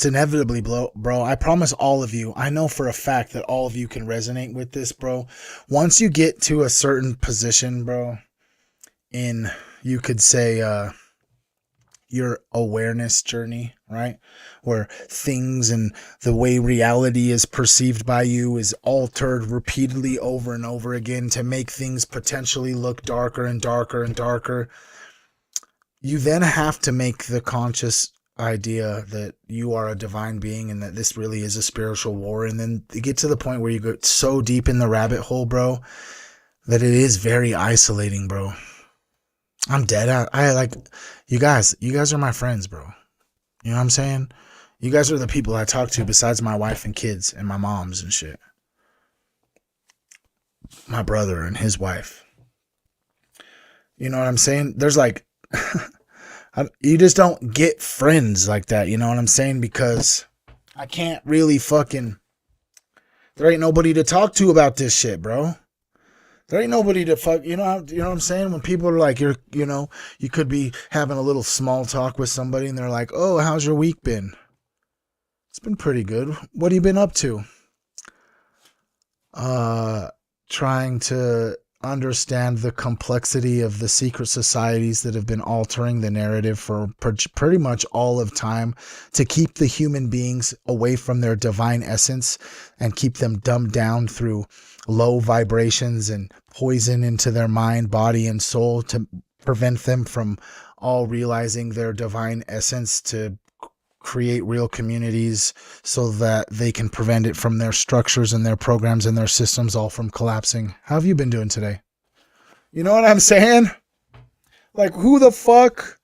inevitably, bro, I promise all of you, I know for a fact that all of you can resonate with this, bro. Once you get to a certain position, bro, in you could say, your awareness journey, right? Where things and the way reality is perceived by you is altered repeatedly over and over again to make things potentially look darker and darker and darker. You then have to make the conscious idea that you are a divine being and that this really is a spiritual war. And then you get to the point where you go so deep in the rabbit hole, bro, that it is very isolating, bro. I'm dead. I like you guys. You guys are my friends, bro. You know what I'm saying? You guys are the people I talk to besides my wife and kids and my moms and shit. My brother and his wife. You know what I'm saying? There's like, you just don't get friends like that. You know what I'm saying? Because I can't really there ain't nobody to talk to about this shit, bro. There ain't nobody to you know what I'm saying? When people are like, you could be having a little small talk with somebody and they're like, oh, how's your week been? It's been pretty good. What have you been up to? Trying to understand the complexity of the secret societies that have been altering the narrative for pretty much all of time to keep the human beings away from their divine essence and keep them dumbed down through low vibrations and poison into their mind, body, and soul to prevent them from all realizing their divine essence to create real communities so that they can prevent it from their structures and their programs and their systems all from collapsing. How have you been doing today? You know what I'm saying? Like, who the fuck?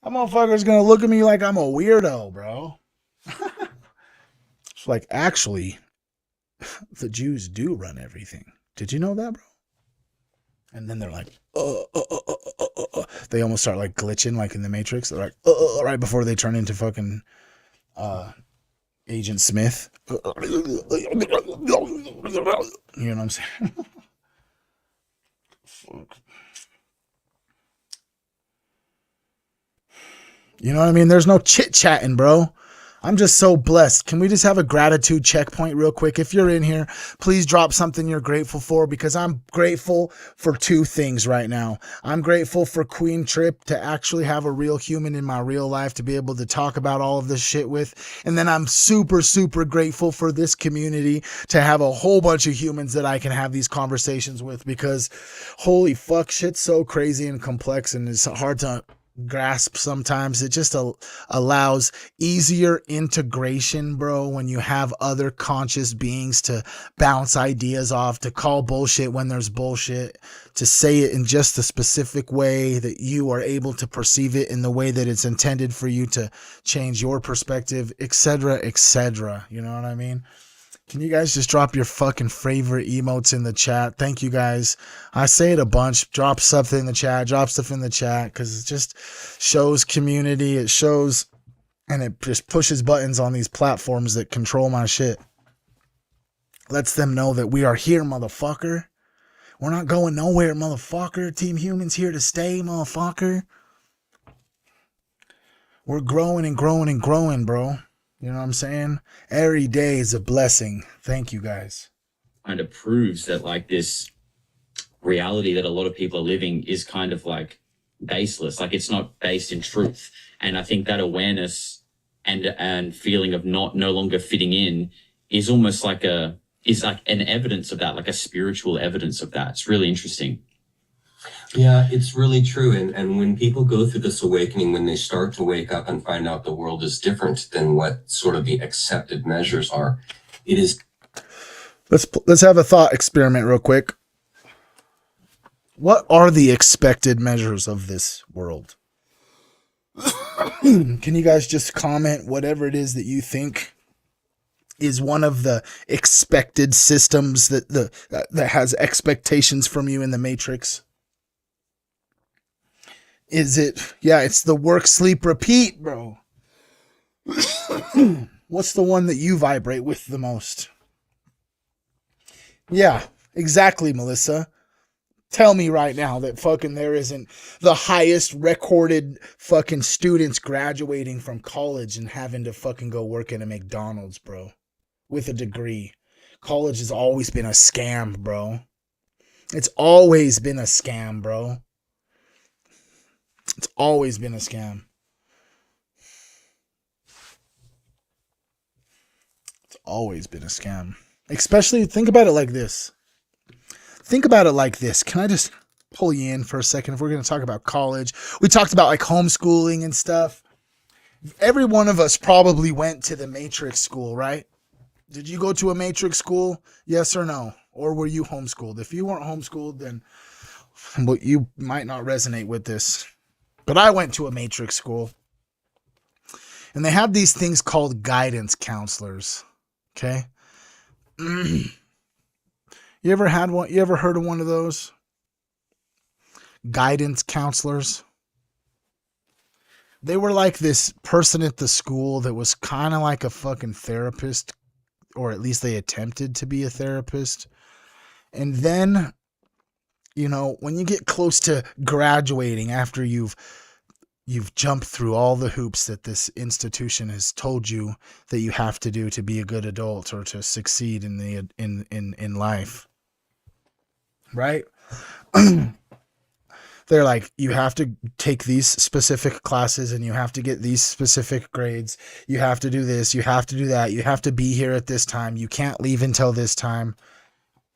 That motherfucker's gonna look at me like I'm a weirdo, bro. It's like, actually, the Jews do run everything. Did you know that, bro? And then they're like, they almost start like glitching like in the Matrix. They're like, right before they turn into fucking Agent Smith. You know what I'm saying? Fuck. You know what I mean? There's no chit-chatting, bro. I'm just so blessed. Can we just have a gratitude checkpoint real quick? If you're in here, please drop something you're grateful for, because I'm grateful for two things right now. I'm grateful for Queen Trip to actually have a real human in my real life to be able to talk about all of this shit with. And then I'm super, super grateful for this community to have a whole bunch of humans that I can have these conversations with, because holy fuck, shit's so crazy and complex and it's hard to grasp sometimes. It just allows easier integration, bro, when you have other conscious beings to bounce ideas off, to call bullshit when there's bullshit, to say it in just a specific way that you are able to perceive it in the way that it's intended for you to change your perspective, etc., etc. You know what I mean? Can you guys just drop your fucking favorite emotes in the chat? Thank you guys. I say it a bunch. Drop something in the chat. Drop stuff in the chat, because it just shows community. It shows, and it just pushes buttons on these platforms that control my shit. Lets them know that we are here, motherfucker. We're not going nowhere, motherfucker. Team Human's here to stay, motherfucker. We're growing and growing and growing, bro. You know what I'm saying? Every day is a blessing. Thank you, guys. Kind of proves that like this reality that a lot of people are living is kind of like baseless. Like it's not based in truth. And I think that awareness and feeling of no longer fitting in is almost like an evidence of that, like a spiritual evidence of that. It's really interesting. Yeah, it's really true. And when people go through this awakening, when they start to wake up and find out the world is different than what sort of the accepted measures are, it is. Let's have a thought experiment real quick. What are the expected measures of this world? Can you guys just comment whatever it is that you think is one of the expected systems that has expectations from you in the Matrix? Is it, yeah, it's the work, sleep, repeat, bro. What's the one that you vibrate with the most? Yeah, exactly, Melissa. Tell me right now that fucking there isn't the highest recorded fucking students graduating from college and having to fucking go work at a McDonald's, bro, with a degree. College has always been a scam, bro. It's always been a scam, bro. It's always been a scam. It's always been a scam. Especially, think about it like this. Think about it like this. Can I just pull you in for a second? If we're going to talk about college, we talked about like homeschooling and stuff. Every one of us probably went to the matrix school, right? Did you go to a matrix school? Yes or no? Or were you homeschooled? If you weren't homeschooled, then you might not resonate with this. But I went to a matrix school. And they have these things called guidance counselors. Okay? You ever had one? You ever heard of one of those? Guidance counselors? They were like this person at the school that was kind of like a fucking therapist, or at least they attempted to be a therapist. And then, you know, when you get close to graduating after you've jumped through all the hoops that this institution has told you that you have to do to be a good adult or to succeed in life, right? They're like, you have to take these specific classes and you have to get these specific grades. You have to do this. You have to do that. You have to be here at this time. You can't leave until this time.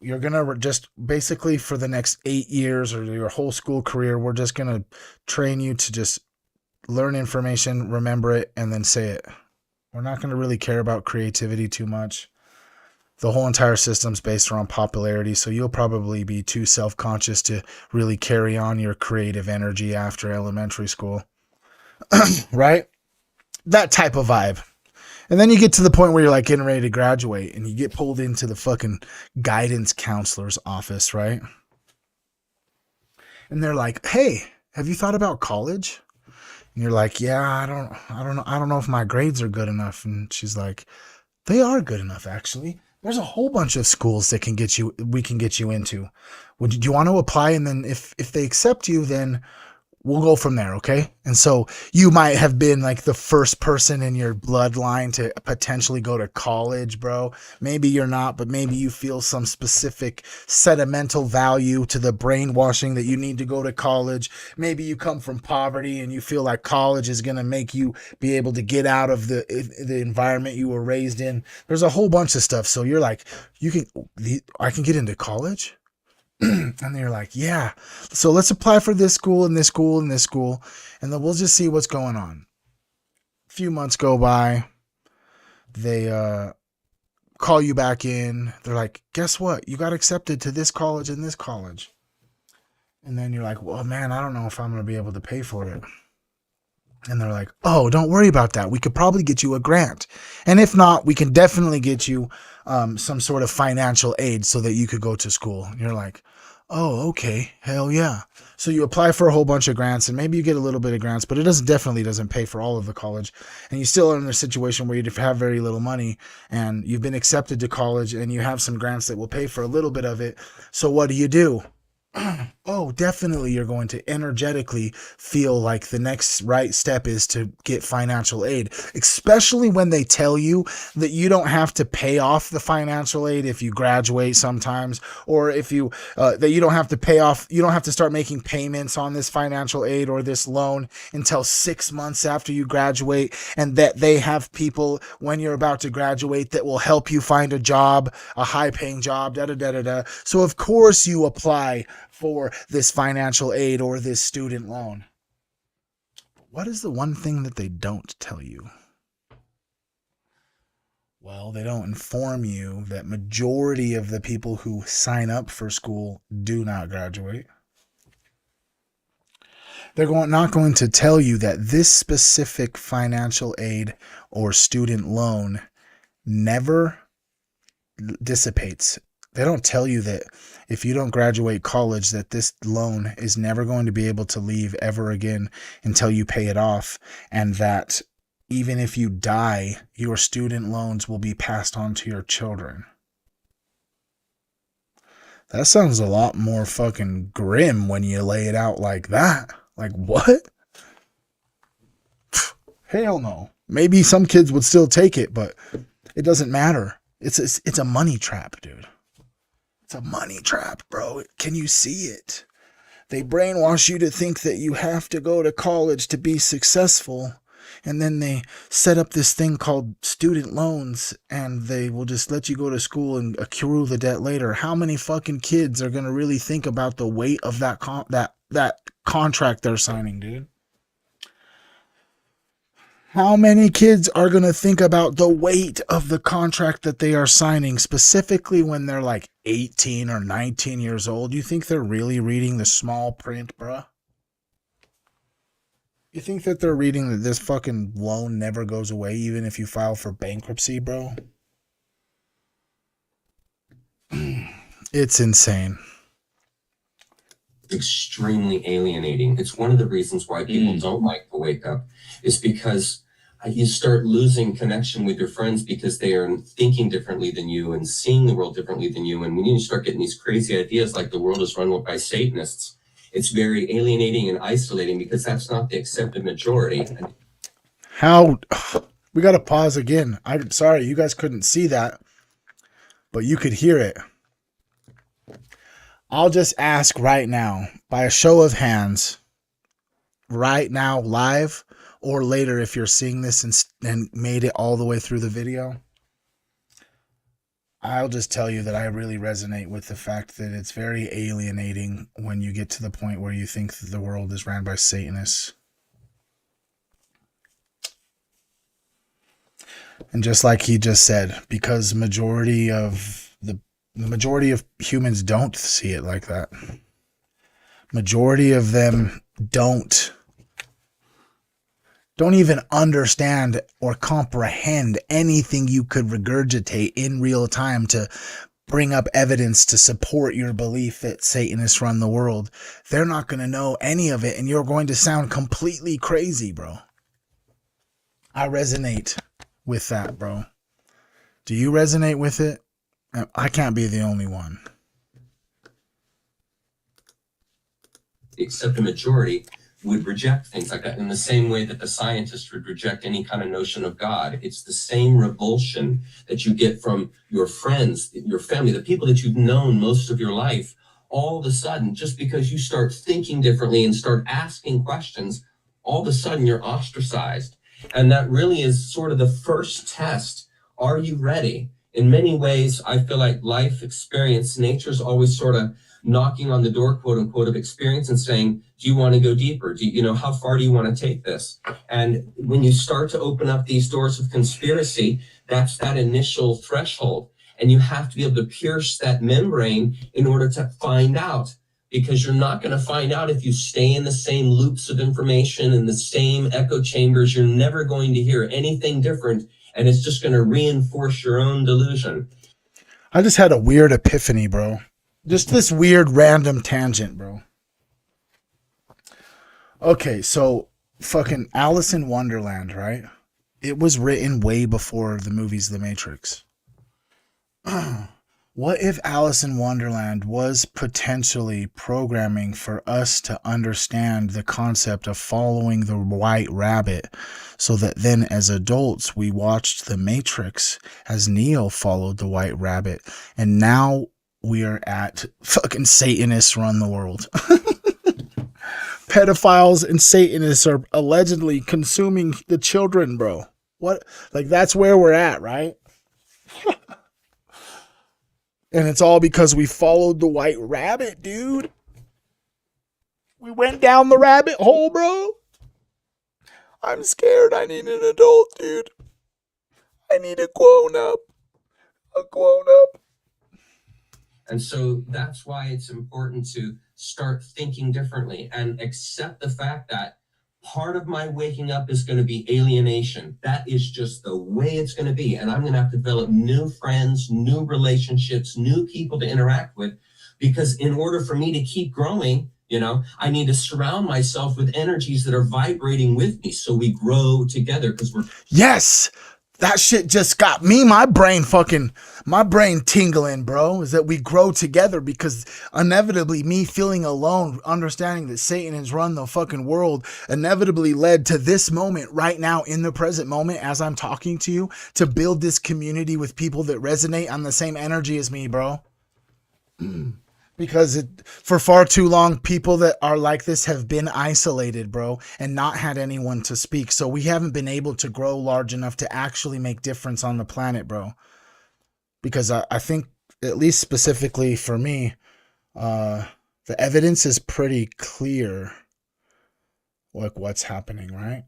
You're going to just basically for the next 8 years or your whole school career, we're just going to train you to just learn information, remember it, and then say it. We're not going to really care about creativity too much. The whole entire system's based around popularity, so you'll probably be too self-conscious to really carry on your creative energy after elementary school. Right? That type of vibe. And then you get to the point where you're like getting ready to graduate and you get pulled into the fucking guidance counselor's office, right? And they're like, "Hey, have you thought about college?" And you're like, "Yeah, I don't know if my grades are good enough." And she's like, "They are good enough, actually. There's a whole bunch of schools that we can get you into. Do you want to apply? And then if they accept you, then we'll go from there, okay?" And so you might have been like the first person in your bloodline to potentially go to college, bro. Maybe you're not, but maybe you feel some specific sentimental value to the brainwashing that you need to go to college. Maybe you come from poverty and you feel like college is going to make you be able to get out of the environment you were raised in. There's a whole bunch of stuff. So you're like, I can get into college? And they're like, "Yeah, so let's apply for this school and this school and this school, and then we'll just see what's going on." A few months go by. They call you back in. They're like, "Guess what? You got accepted to this college and this college." And then you're like, "Well, man, I don't know if I'm going to be able to pay for it." And they're like, "Oh, don't worry about that. We could probably get you a grant. And if not, we can definitely get you some sort of financial aid so that you could go to school." And you're like, "Oh, okay. Hell yeah." So you apply for a whole bunch of grants and maybe you get a little bit of grants, but it definitely doesn't pay for all of the college. And you still are in a situation where you have very little money and you've been accepted to college and you have some grants that will pay for a little bit of it. So what do? Oh, definitely you're going to energetically feel like the next right step is to get financial aid, especially when they tell you that you don't have to pay off the financial aid if you graduate sometimes, or if you that you don't have to pay off, you don't have to start making payments on this financial aid or this loan until 6 months after you graduate, and that they have people when you're about to graduate that will help you find a job, a high paying job, So of course you apply for this financial aid or this student loan. What is the one thing that they don't tell you? Well, they don't inform you that majority of the people who sign up for school do not graduate. They're not going to tell you that this specific financial aid or student loan never dissipates. They don't tell you that if you don't graduate college, that this loan is never going to be able to leave ever again until you pay it off, and that even if you die, your student loans will be passed on to your children. That sounds a lot more fucking grim when you lay it out like that. Like, what? Hell no. Maybe some kids would still take it, but it doesn't matter. It's a money trap, dude. It's a money trap, bro. Can you see it? They brainwash you to think that you have to go to college to be successful. And then they set up this thing called student loans, and they will just let you go to school and accrue the debt later. How many fucking kids are going to really think about the weight of that contract they're signing, dude? How many kids are going to think about the weight of the contract that they are signing, specifically when they're like 18 or 19 years old? You think they're really reading the small print, bruh? You think that they're reading that this fucking loan never goes away even if you file for bankruptcy, bro? It's insane. Extremely alienating. It's one of the reasons why people don't like to wake up, is because you start losing connection with your friends because they are thinking differently than you and seeing the world differently than you. And when you start getting these crazy ideas like the world is run by Satanists, it's very alienating and isolating because that's not the accepted majority. We got to pause again. I'm sorry, you guys couldn't see that, but you could hear it. I'll just ask right now, by a show of hands, right now, live, or later if you're seeing this and made it all the way through the video. I'll just tell you that I really resonate with the fact that it's very alienating when you get to the point where you think that the world is ran by Satanists. And just like he just said, because the majority of humans don't see it like that. Majority of them don't even understand or comprehend anything you could regurgitate in real time to bring up evidence to support your belief that Satanists run the world. They're not going to know any of it, and you're going to sound completely crazy, bro. I resonate with that, bro. Do you resonate with it? I can't be the only one. Except the majority would reject things like that in the same way that the scientists would reject any kind of notion of God. It's the same revulsion that you get from your friends, your family, the people that you've known most of your life. All of a sudden, just because you start thinking differently and start asking questions, all of a sudden you're ostracized. And that really is sort of the first test. Are you ready? In many ways, I feel like life experience, nature's always sort of knocking on the door, quote unquote, of experience and saying, do you want to go deeper? Do you know, how far do you want to take this? And when you start to open up these doors of conspiracy, that's that initial threshold. And you have to be able to pierce that membrane in order to find out, because you're not going to find out if you stay in the same loops of information in the same echo chambers. You're never going to hear anything different. And it's just going to reinforce your own delusion. I just had a weird epiphany, bro. Just this weird random tangent, bro. Okay, so fucking Alice in Wonderland, right? It was written way before the movies The Matrix. What if Alice in Wonderland was potentially programming for us to understand the concept of following the white rabbit, so that then as adults we watched The Matrix as Neo followed the white rabbit, and now we are at fucking Satanists run the world. Pedophiles and Satanists are allegedly consuming the children, bro. What? Like, that's where we're at, right? And it's all because we followed the white rabbit, dude. We went down the rabbit hole, bro. I'm scared. I need an adult, dude. I need a grown up. A grown up. And so that's why it's important to start thinking differently and accept the fact that part of my waking up is going to be alienation. That is just the way it's going to be. And I'm going to have to develop new friends, new relationships, new people to interact with, because in order for me to keep growing, I need to surround myself with energies that are vibrating with me so we grow together, because we're... Yes! That shit just got me, my brain tingling, bro, is that we grow together, because inevitably me feeling alone, understanding that Satan has run the fucking world, inevitably led to this moment right now in the present moment as I'm talking to you, to build this community with people that resonate on the same energy as me, bro. Because for far too long, people that are like this have been isolated, bro, and not had anyone to speak. So we haven't been able to grow large enough to actually make difference on the planet, bro. Because I think, at least specifically for me, the evidence is pretty clear, like what's happening, right?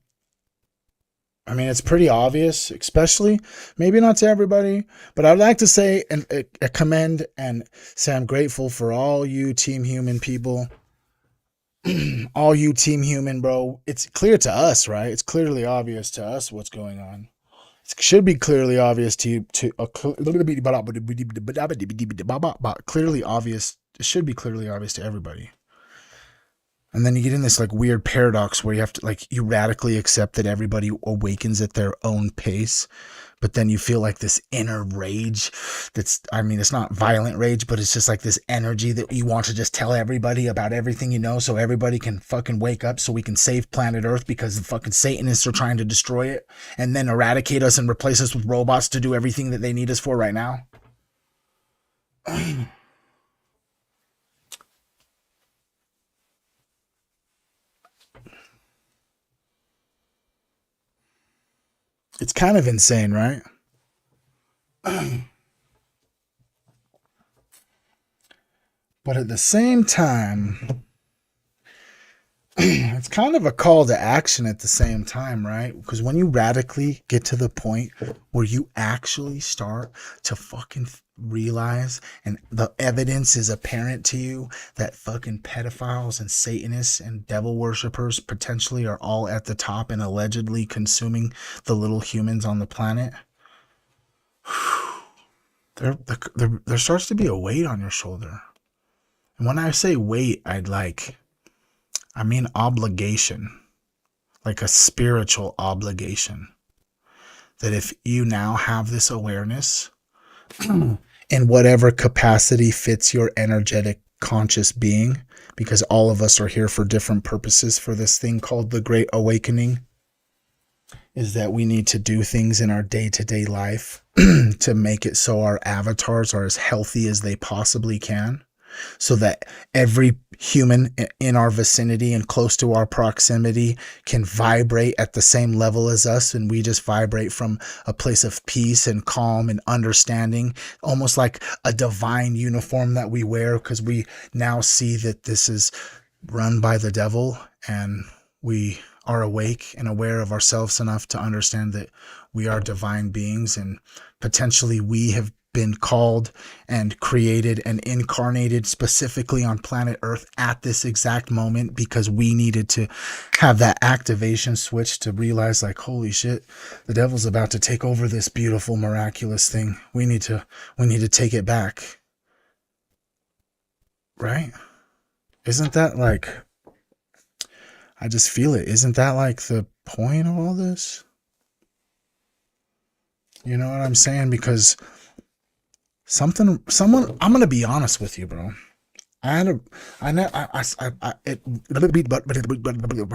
I mean, it's pretty obvious, especially, maybe not to everybody, but I'd like to say and commend and say I'm grateful for all you Team Human people. All you Team Human, bro. It's clear to us, right? It's clearly obvious to us what's going on. It should be clearly obvious to you, clearly obvious. It should be clearly obvious to everybody. And then you get in this like weird paradox where you have to like, you radically accept that everybody awakens at their own pace, but then you feel like this inner rage that's, I mean, it's not violent rage, but it's just like this energy that you want to just tell everybody about everything you know, so everybody can fucking wake up so we can save planet Earth, because the fucking Satanists are trying to destroy it and then eradicate us and replace us with robots to do everything that they need us for right now. It's kind of insane, right? But at the same time, it's kind of a call to action at the same time, right? Because when you radically get to the point where you actually start to fucking realize, and the evidence is apparent to you, that fucking pedophiles and Satanists and devil worshippers potentially are all at the top and allegedly consuming the little humans on the planet, there starts to be a weight on your shoulder. And when I say weight, I mean obligation, like a spiritual obligation. That if you now have this awareness in whatever capacity fits your energetic conscious being, because all of us are here for different purposes for this thing called the Great Awakening, is that we need to do things in our day-to-day life to make it so our avatars are as healthy as they possibly can, so that every human in our vicinity and close to our proximity can vibrate at the same level as us, and we just vibrate from a place of peace and calm and understanding, almost like a divine uniform that we wear, because we now see that this is run by the devil, and we are awake and aware of ourselves enough to understand that we are divine beings, and potentially we have been called and created and incarnated specifically on planet Earth at this exact moment, because we needed to have that activation switch to realize, like, holy shit, the devil's about to take over this beautiful, miraculous thing. We need to take it back. Right? Isn't that like, I just feel it. Isn't that like the point of all this? You know what I'm saying? Because someone, I'm going to be honest with you, bro. My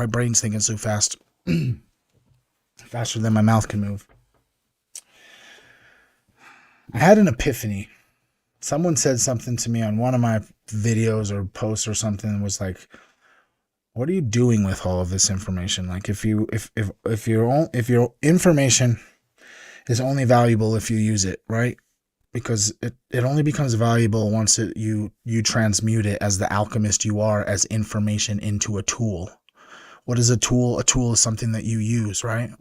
brain's thinking so fast, faster than my mouth can move. I had an epiphany. Someone said something to me on one of my videos or posts or something, and was like, what are you doing with all of this information? Like, if your information is only valuable if you use it, right? Because it only becomes valuable once you transmute it as the alchemist you are, as information into a tool. What is a tool? A tool is something that you use, right?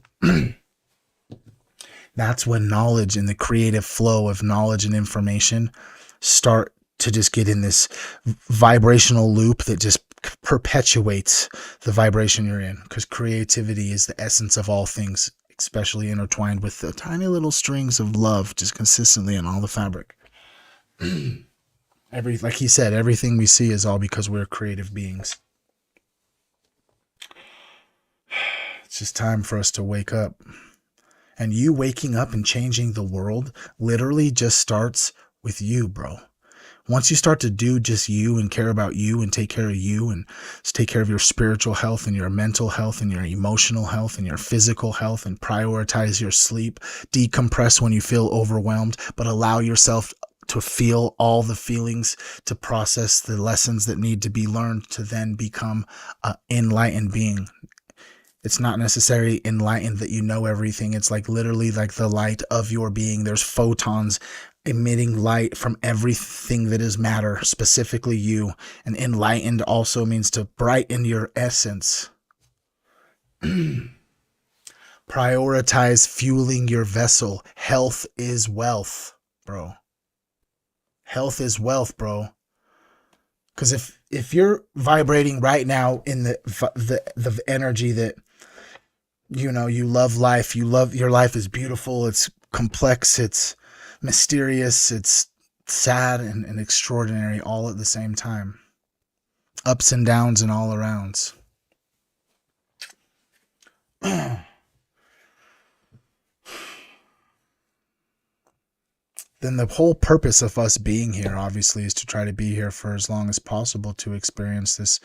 That's when knowledge and the creative flow of knowledge and information start to just get in this vibrational loop that just perpetuates the vibration you're in, because creativity is the essence of all things, especially intertwined with the tiny little strings of love just consistently in all the fabric. Like he said, everything we see is all because we're creative beings. It's just time for us to wake up. And you waking up and changing the world literally just starts with you, bro. Once you start to do just you and care about you and take care of you and take care of your spiritual health and your mental health and your emotional health and your physical health, and prioritize your sleep, decompress when you feel overwhelmed, but allow yourself to feel all the feelings, to process the lessons that need to be learned, to then become an enlightened being. It's not necessarily enlightened that you know everything. It's like literally like the light of your being. There's photons emitting light from everything that is matter, specifically you. And enlightened also means to brighten your essence. Prioritize fueling your vessel. Health is wealth, bro. Health is wealth, bro. Because if you're vibrating right now in the energy that, you know, you love life, your life is beautiful, it's complex, it's mysterious, it's sad and extraordinary all at the same time. Ups and downs and all arounds. Then the whole purpose of us being here, obviously, is to try to be here for as long as possible to experience this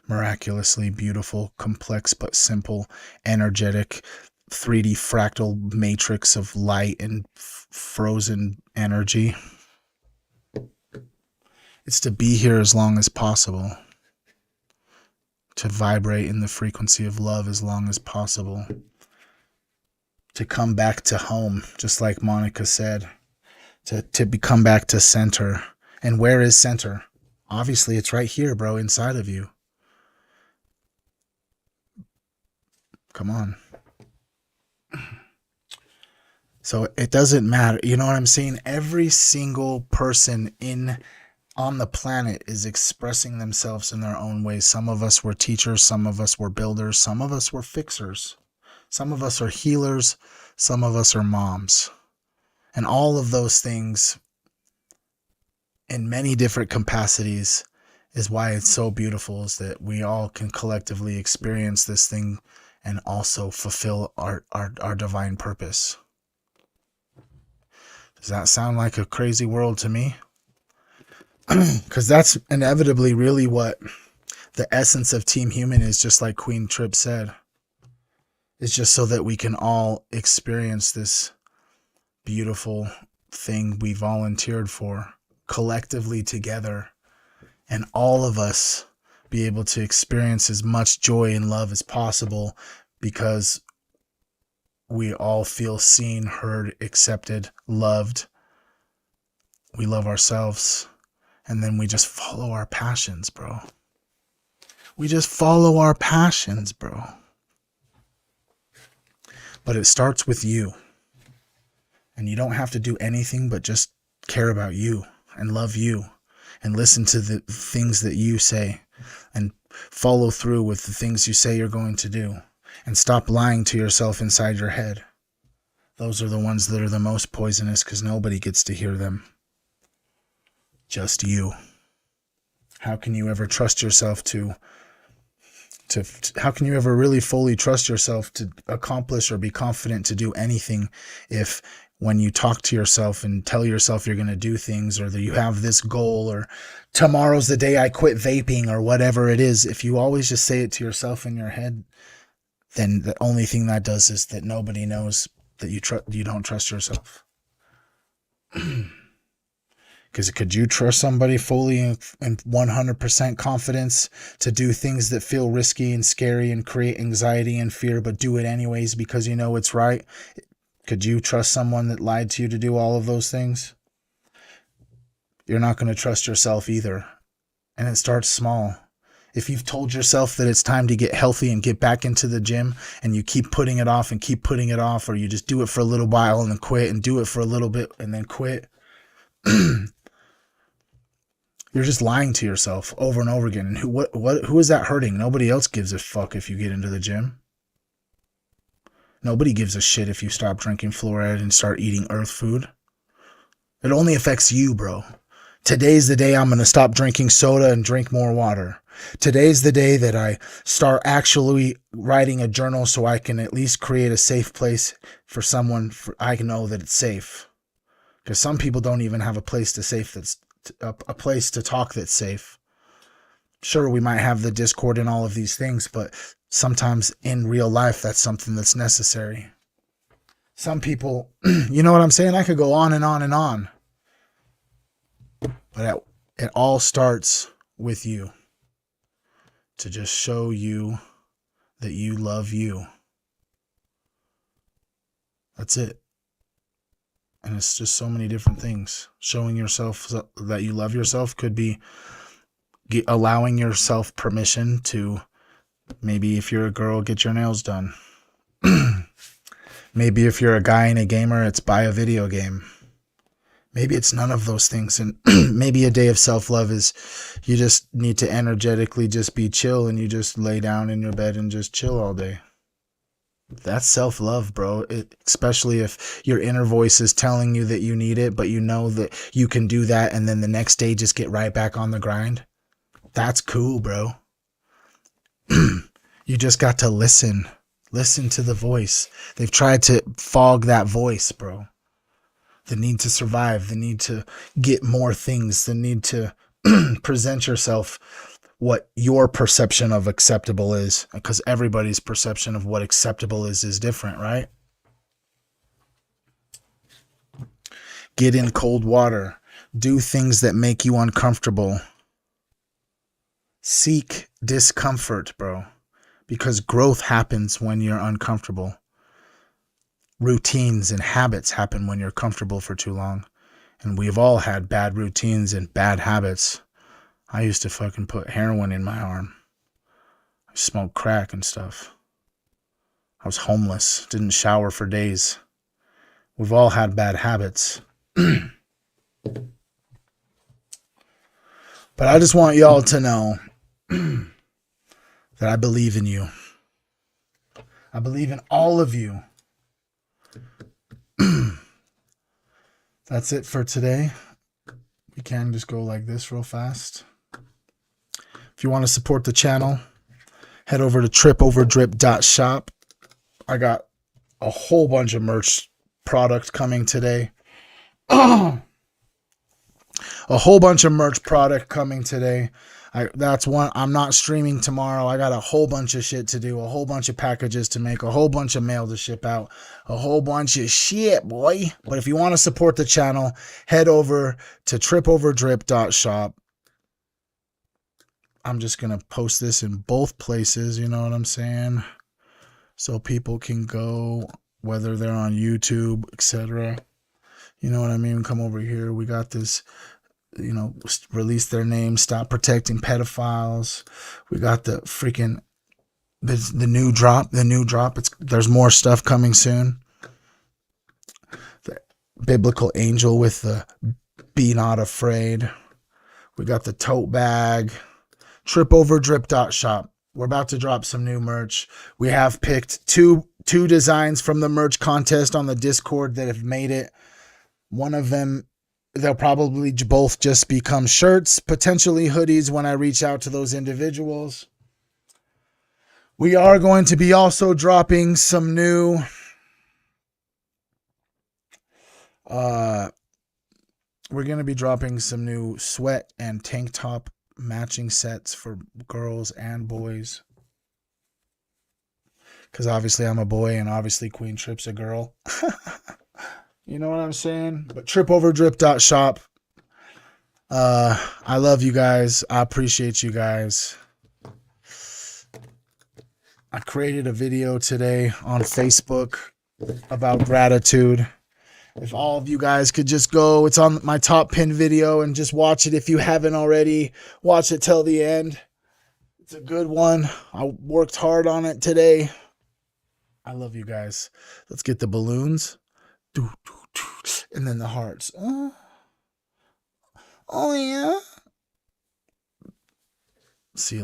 miraculously beautiful, complex, but simple, energetic, 3D fractal matrix of light and frozen energy. It's to be here as long as possible. To vibrate in the frequency of love as long as possible. To come back to home, just like Monica said. To come back to center. And where is center? Obviously, it's right here, bro, inside of you. Come on. So it doesn't matter. You know what I'm saying? Every single person on the planet is expressing themselves in their own ways. Some of us were teachers. Some of us were builders. Some of us were fixers. Some of us are healers. Some of us are moms. And all of those things in many different capacities is why it's so beautiful, is that we all can collectively experience this thing and also fulfill our divine purpose. Does that sound like a crazy world to me? Because that's inevitably really what the essence of Team Human is, just like Queen Tripp said. It's just so that we can all experience this beautiful thing we volunteered for collectively together, and all of us be able to experience as much joy and love as possible, because we all feel seen, heard, accepted, loved. We love ourselves, and then we just follow our passions, bro. We just follow our passions, bro. But it starts with you. And you don't have to do anything but just care about you and love you and listen to the things that you say and follow through with the things you say you're going to do, and stop lying to yourself inside your head. Those are the ones that are the most poisonous, because nobody gets to hear them. Just you. How can you ever trust yourself how can you ever really fully trust yourself to accomplish or be confident to do anything if when you talk to yourself and tell yourself you're going to do things, or that you have this goal, or tomorrow's the day I quit vaping, or whatever it is, if you always just say it to yourself in your head, then the only thing that does is that nobody knows that you don't trust yourself. Because could you trust somebody fully and 100% confidence to do things that feel risky and scary and create anxiety and fear, but do it anyways because you know it's right? Could you trust someone that lied to you to do all of those things? You're not going to trust yourself either. And it starts small. If you've told yourself that it's time to get healthy and get back into the gym, and you keep putting it off and keep putting it off, or you just do it for a little while and then quit, and do it for a little bit and then quit, you're just lying to yourself over and over again. And who is that hurting? Nobody else gives a fuck if you get into the gym. Nobody gives a shit if you stop drinking fluoride and start eating earth food. It only affects you, bro. Today's the day I'm going to stop drinking soda and drink more water. Today's the day that I start actually writing a journal so I can at least create a safe place for someone. I can know that it's safe. Because some people don't even have a place a place to talk that's safe. Sure, we might have the Discord and all of these things, but sometimes in real life, that's something that's necessary. Some people, you know what I'm saying? I could go on and on and on. But it all starts with you. To just show you that you love you. That's it. And it's just so many different things. Showing yourself that you love yourself could be allowing yourself permission to, maybe if you're a girl, get your nails done. Maybe if you're a guy and a gamer, it's buy a video game. Maybe it's none of those things. And maybe a day of self-love is you just need to energetically just be chill, and you just lay down in your bed and just chill all day. That's self-love, bro. Especially if your inner voice is telling you that you need it, but you know that you can do that, and then the next day just get right back on the grind. That's cool, bro. You just got to listen. Listen to the voice. They've tried to fog that voice, bro. The need to survive, the need to get more things, the need to present yourself what your perception of acceptable is, because everybody's perception of what acceptable is different, right? Get in cold water. Do things that make you uncomfortable. Seek discomfort, bro, because growth happens when you're uncomfortable. Routines and habits happen when you're comfortable for too long. And we've all had bad routines and bad habits. I used to fucking put heroin in my arm. I smoked crack and stuff. I was homeless. Didn't shower for days. We've all had bad habits. But I just want y'all to know that I believe in you. I believe in all of you. That's it for today. We can just go like this real fast. If you want to support the channel, head over to tripoverdrip.shop. I got a whole bunch of merch product coming today. A whole bunch of merch product coming today. That's one. I'm not streaming tomorrow. I got a whole bunch of shit to do, a whole bunch of packages to make, a whole bunch of mail to ship out, a whole bunch of shit, boy. But if you want to support the channel, head over to tripoverdrip.shop. I'm just going to post this in both places, you know what I'm saying? So people can go, whether they're on YouTube, etc. You know what I mean? Come over here. We got this, you know, release their name, stop protecting pedophiles. We got the freaking, the new drop. There's more stuff coming soon. The biblical angel with the be not afraid. We got the tote bag. Tripoverdrip.shop. We're about to drop some new merch. We have picked two designs from the merch contest on the Discord that have made it. One of them, they'll probably both just become shirts, potentially hoodies when I reach out to those individuals. We are going to be also dropping some new we're going to be dropping some new sweat and tank top matching sets for girls and boys. Because obviously I'm a boy and obviously Queen Trip's a girl. You know what I'm saying? But tripoverdrip.shop. I love you guys. I appreciate you guys. I created a video today on Facebook about gratitude. If all of you guys could just go, it's on my top pinned video, and just watch it if you haven't already. Watch it till the end. It's a good one. I worked hard on it today. I love you guys. Let's get the balloons. And then the hearts. Oh yeah. See you later.